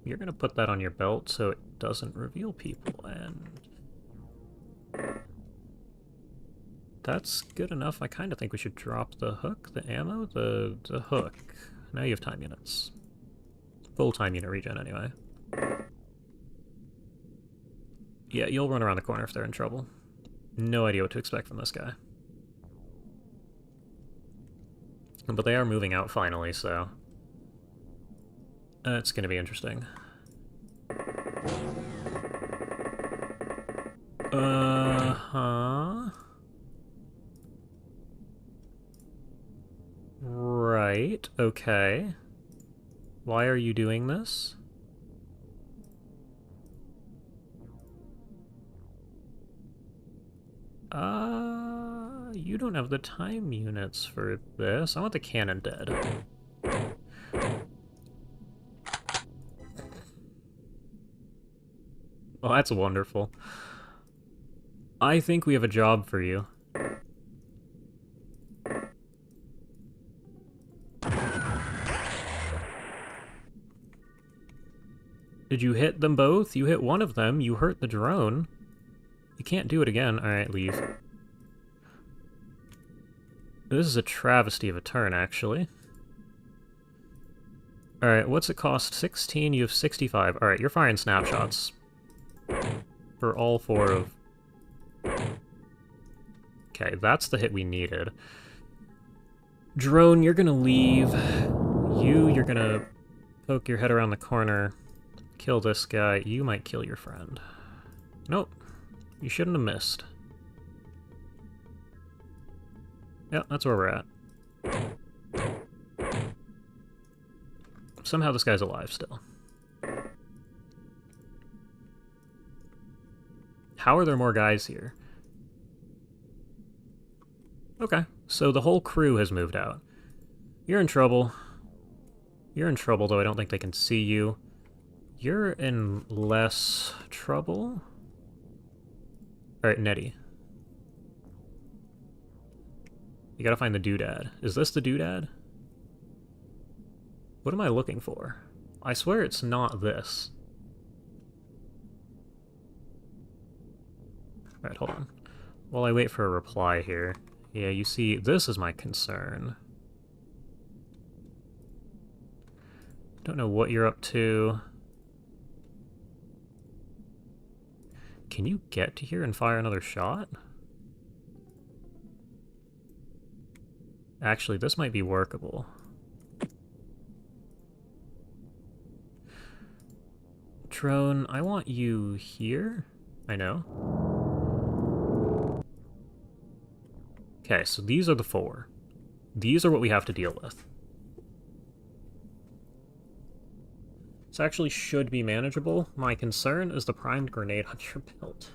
You're gonna put that on your belt so it doesn't reveal people, and that's good enough. I kind of think we should drop the hook, the ammo, the hook. Now you have time units. Full time unit regen anyway. Yeah, you'll run around the corner if they're in trouble. No idea what to expect from this guy. But they are moving out finally, so it's gonna be interesting. Right, okay. Why are you doing this? You don't have the time units for this. I want the cannon dead. Well, that's wonderful. I think we have a job for you. Did you hit them both? You hit one of them, you hurt the drone. You can't do it again. Alright, leave. This is a travesty of a turn, actually. Alright, what's it cost? 16, you have 65. Alright, you're firing snapshots. For all 4 of... Okay, that's the hit we needed. Drone, you're gonna leave. You're gonna poke your head around the corner. Kill this guy. You might kill your friend. Nope. You shouldn't have missed. Yeah, that's where we're at. Somehow this guy's alive still. How are there more guys here? Okay, so the whole crew has moved out. You're in trouble. You're in trouble, though I don't think they can see you. You're in less trouble? Alright, Nettie. You gotta find the doodad. Is this the doodad? What am I looking for? I swear it's not this. Alright, hold on. While I wait for a reply here. Yeah, you see, this is my concern. Don't know what you're up to. Can you get to here and fire another shot? Actually, this might be workable. Drone, I want you here. I know. Okay, so these are the 4. These are what we have to deal with. This actually should be manageable. My concern is the primed grenade on your belt.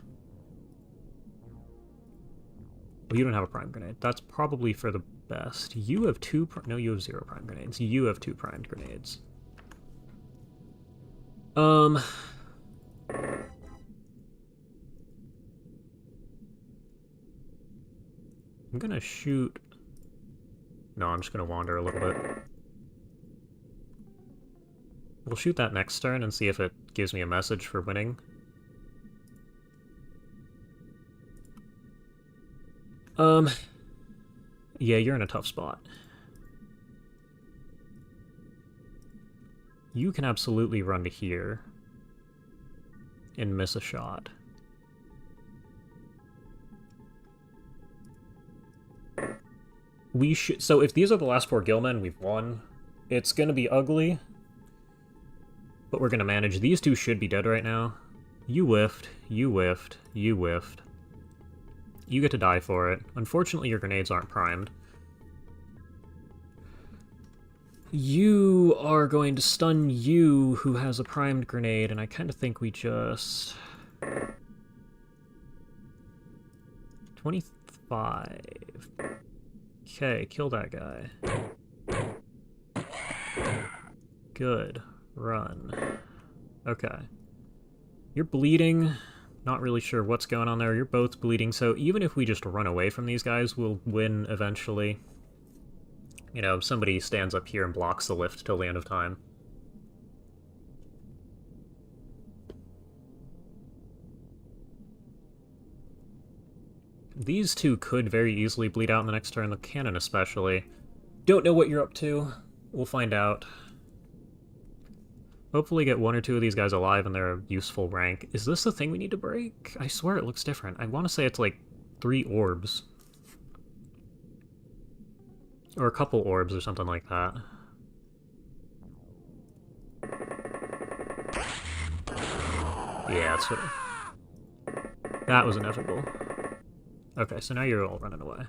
Well, you don't have a primed grenade. That's probably for the best. You have 2... No, you have 0 primed grenades. You have 2 primed grenades. I'm gonna shoot... No, I'm just gonna wander a little bit. We'll shoot that next turn and see if it gives me a message for winning. Yeah, you're in a tough spot. You can absolutely run to here and miss a shot. We should... So if these are the last 4 Gillmen, we've won. It's gonna be ugly, but we're gonna manage. These 2 should be dead right now. You whiffed, you whiffed, you whiffed. You get to die for it. Unfortunately, your grenades aren't primed. You are going to stun you, who has a primed grenade, and I kind of think we just... 20... 5. Okay, kill that guy. Good. Run. Okay. You're bleeding. Not really sure what's going on there. You're both bleeding, so even if we just run away from these guys, we'll win eventually. You know, somebody stands up here and blocks the lift till the end of time. These two could very easily bleed out in the next turn, the cannon especially. Don't know what you're up to. We'll find out. Hopefully get 1 or 2 of these guys alive and they're a useful rank. Is this the thing we need to break? I swear it looks different. I want to say it's like 3 orbs. Or a couple orbs or something like that. Yeah, that's what... That was inevitable. Okay, so now you're all running away.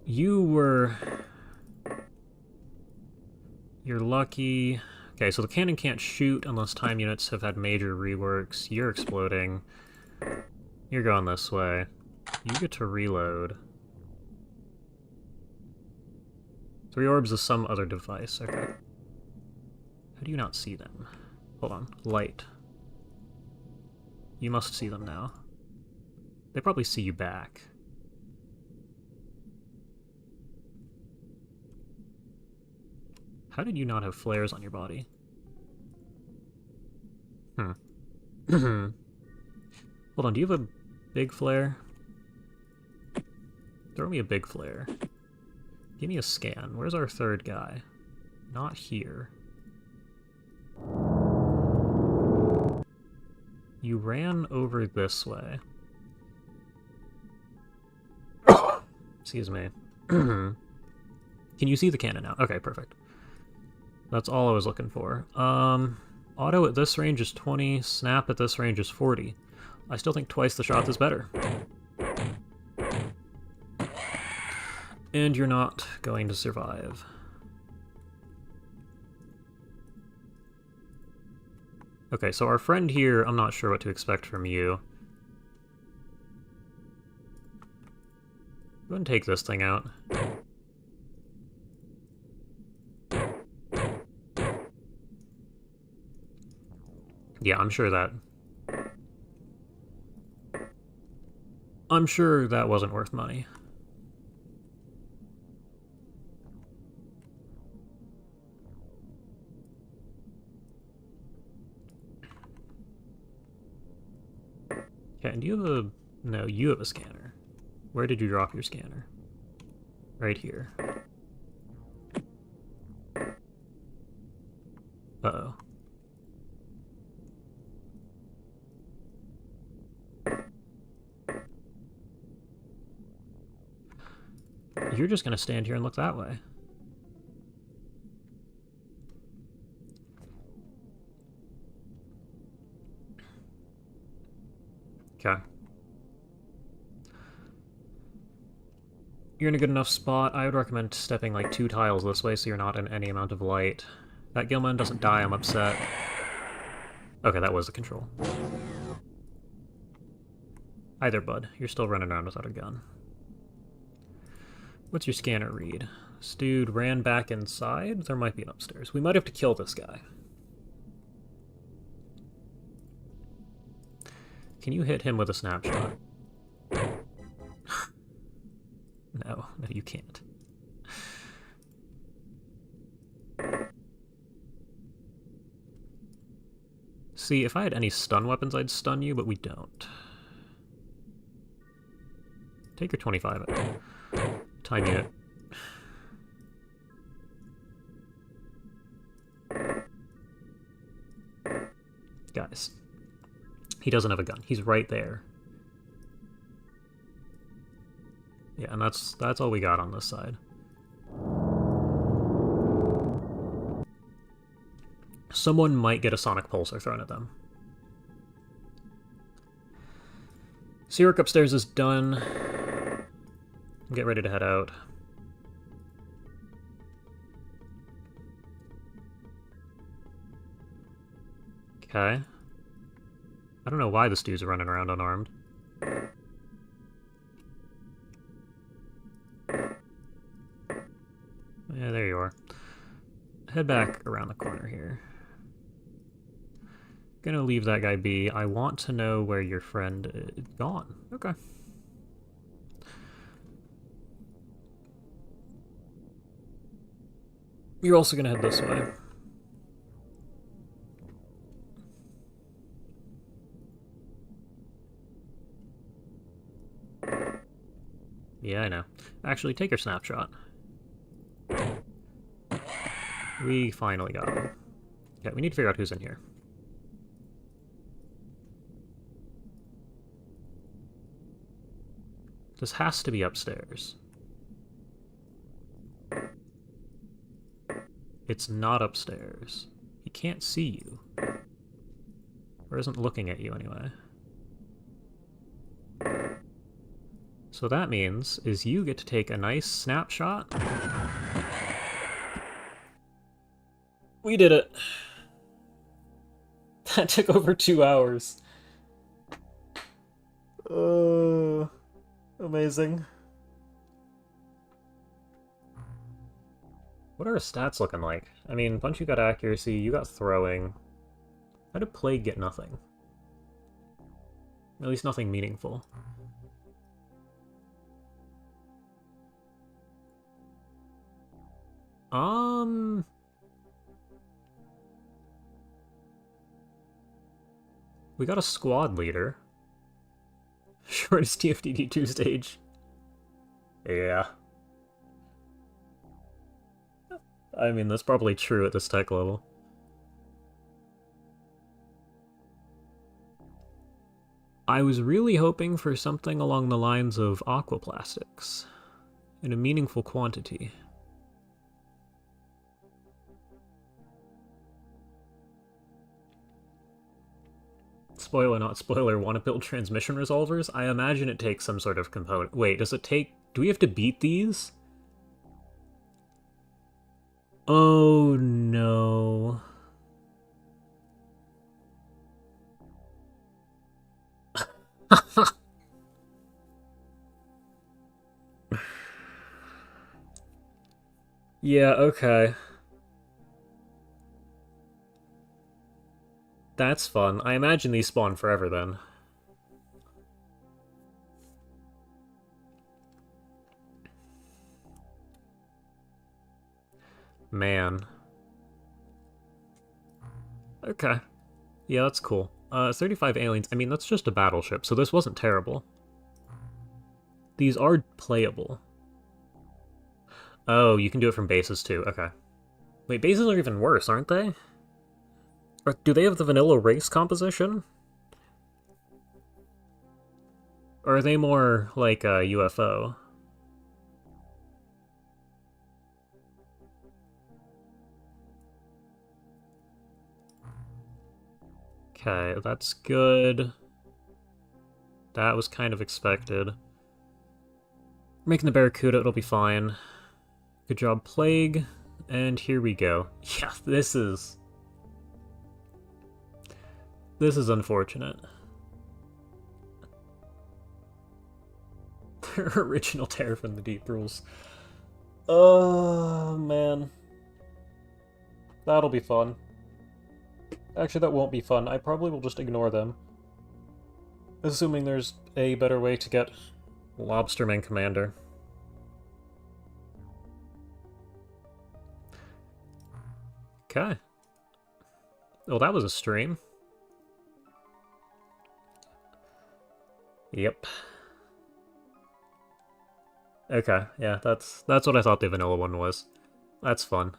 You're lucky. Okay, so the cannon can't shoot unless time units have had major reworks. You're exploding. You're going this way. You get to reload. 3 orbs is some other device. Okay. How do you not see them? Hold on. Light. You must see them now. They probably see you back. How did you not have flares on your body? Hold on, do you have a big flare? Throw me a big flare. Give me a scan. Where's our third guy? Not here. You ran over this way. Excuse me. Can you see the cannon now? Okay, perfect. That's all I was looking for. Auto at this range is 20, snap at this range is 40. I still think twice the shot is better. And you're not going to survive. Okay, so our friend here, I'm not sure what to expect from you. Go ahead and take this thing out. Yeah, I'm sure that wasn't worth money. Okay, and do you have a... No, you have a scanner. Where did you drop your scanner? Right here. Uh-oh. You're just gonna stand here and look that way. Okay. You're in a good enough spot. I would recommend stepping like 2 tiles this way so you're not in any amount of light. That Gilman doesn't die, I'm upset. Okay, that was the control. Hi there, bud. You're still running around without a gun. What's your scanner read? This dude ran back inside? There might be an upstairs. We might have to kill this guy. Can you hit him with a snapshot? No, you can't. See, if I had any stun weapons, I'd stun you, but we don't. Take your 25 out. Time unit. Guys. He doesn't have a gun. He's right there. Yeah, and that's all we got on this side. Someone might get a sonic pulsar thrown at them. Search upstairs is done. Get ready to head out. Okay. I don't know why this dude's running around unarmed. Yeah, there you are. Head back around the corner here. Gonna leave that guy be. I want to know where your friend is gone. Okay. You're also gonna head this way. Yeah, I know. Actually, take your snapshot. We finally got him. Okay, we need to figure out who's in here. This has to be upstairs. It's not upstairs. He can't see you. Or isn't looking at you anyway. So that means is you get to take a nice snapshot. We did it. That took over 2 hours. Amazing. What are our stats looking like? I mean, Punch, you got accuracy, you got throwing. How did Plague get nothing? At least nothing meaningful. We got a squad leader. Shortest TFTD 2 stage. Yeah. I mean, that's probably true at this tech level. I was really hoping for something along the lines of aquaplastics. In a meaningful quantity. Spoiler, not spoiler, want to build transmission resolvers? I imagine it takes some sort of component. Wait, does it take... Do we have to beat these? Oh, no. Yeah, okay. That's fun. I imagine these spawn forever, then. Man. Okay. Yeah, that's cool. 35 aliens. I mean, that's just a battleship, so this wasn't terrible. These are playable. Oh, you can do it from bases, too. Okay. Wait, bases are even worse, aren't they? Or do they have the vanilla race composition? Or are they more like a UFO? Okay, that's good. That was kind of expected. We're making the Barracuda, it'll be fine. Good job, Plague. And here we go. Yeah, this is unfortunate. Original Terror from the Deep rules. Oh, man. That'll be fun. Actually, that won't be fun. I probably will just ignore them. Assuming there's a better way to get Lobsterman Commander. Okay. Oh, that was a stream. Yep. Okay, yeah, that's what I thought the vanilla one was. That's fun.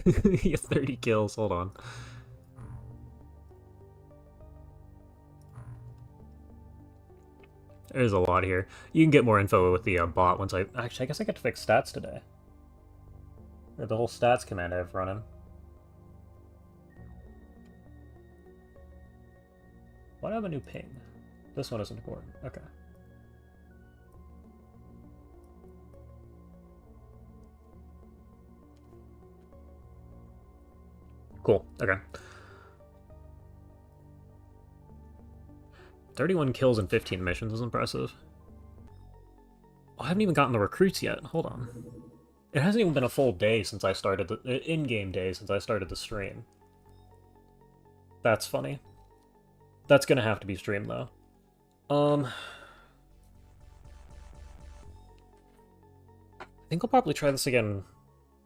He has 30 kills, hold on. There's a lot here. You can get more info with the bot once I... Actually, I guess I get to fix stats today. Or the whole stats command I have running. Why do I have a new ping? This one isn't important. Okay. Cool. Okay. 31 kills in 15 missions is impressive. I haven't even gotten the recruits yet. Hold on. It hasn't even been a full day since I started the in-game day since I started the stream. That's funny. That's gonna have to be streamed though. I think I'll probably try this again.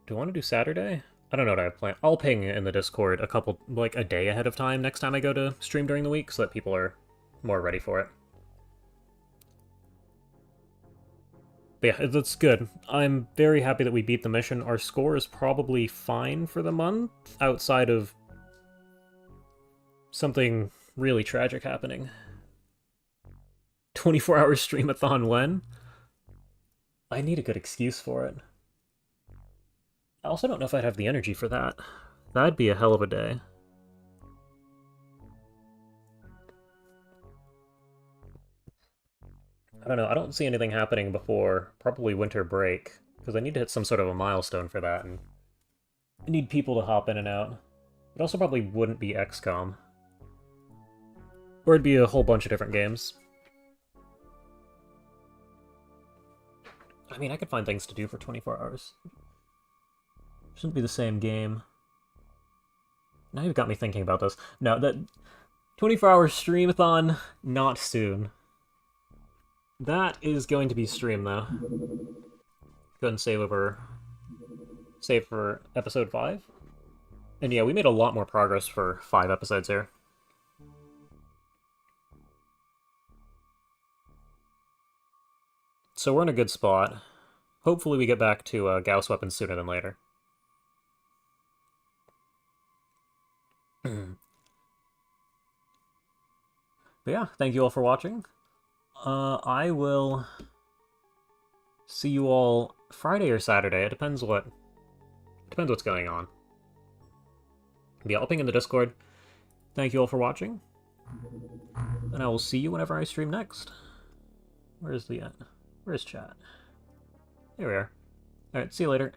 Do I want to do Saturday? I don't know what I have planned. I'll ping in the Discord a day ahead of time next time I go to stream during the week so that people are more ready for it. But yeah, that's good. I'm very happy that we beat the mission. Our score is probably fine for the month, outside of something really tragic happening. 24-hour streamathon when? I need a good excuse for it. I also don't know if I'd have the energy for that. That'd be a hell of a day. I don't know, I don't see anything happening before probably winter break, because I need to hit some sort of a milestone for that, and I need people to hop in and out. It also probably wouldn't be XCOM. Or it'd be a whole bunch of different games. I mean, I could find things to do for 24 hours. Shouldn't be the same game. Now you've got me thinking about this. No, that 24-hour streamathon, not soon. That is going to be streamed, though. Go ahead and save for episode 5. And yeah, we made a lot more progress for 5 episodes here. So we're in a good spot. Hopefully we get back to Gauss weapons sooner than later. But yeah, thank you all for watching. I will see you all Friday or Saturday. It depends what's going on. But yeah, I'll ping in the Discord. Thank you all for watching. And I will see you whenever I stream next. Where's chat? There we are. Alright, see you later.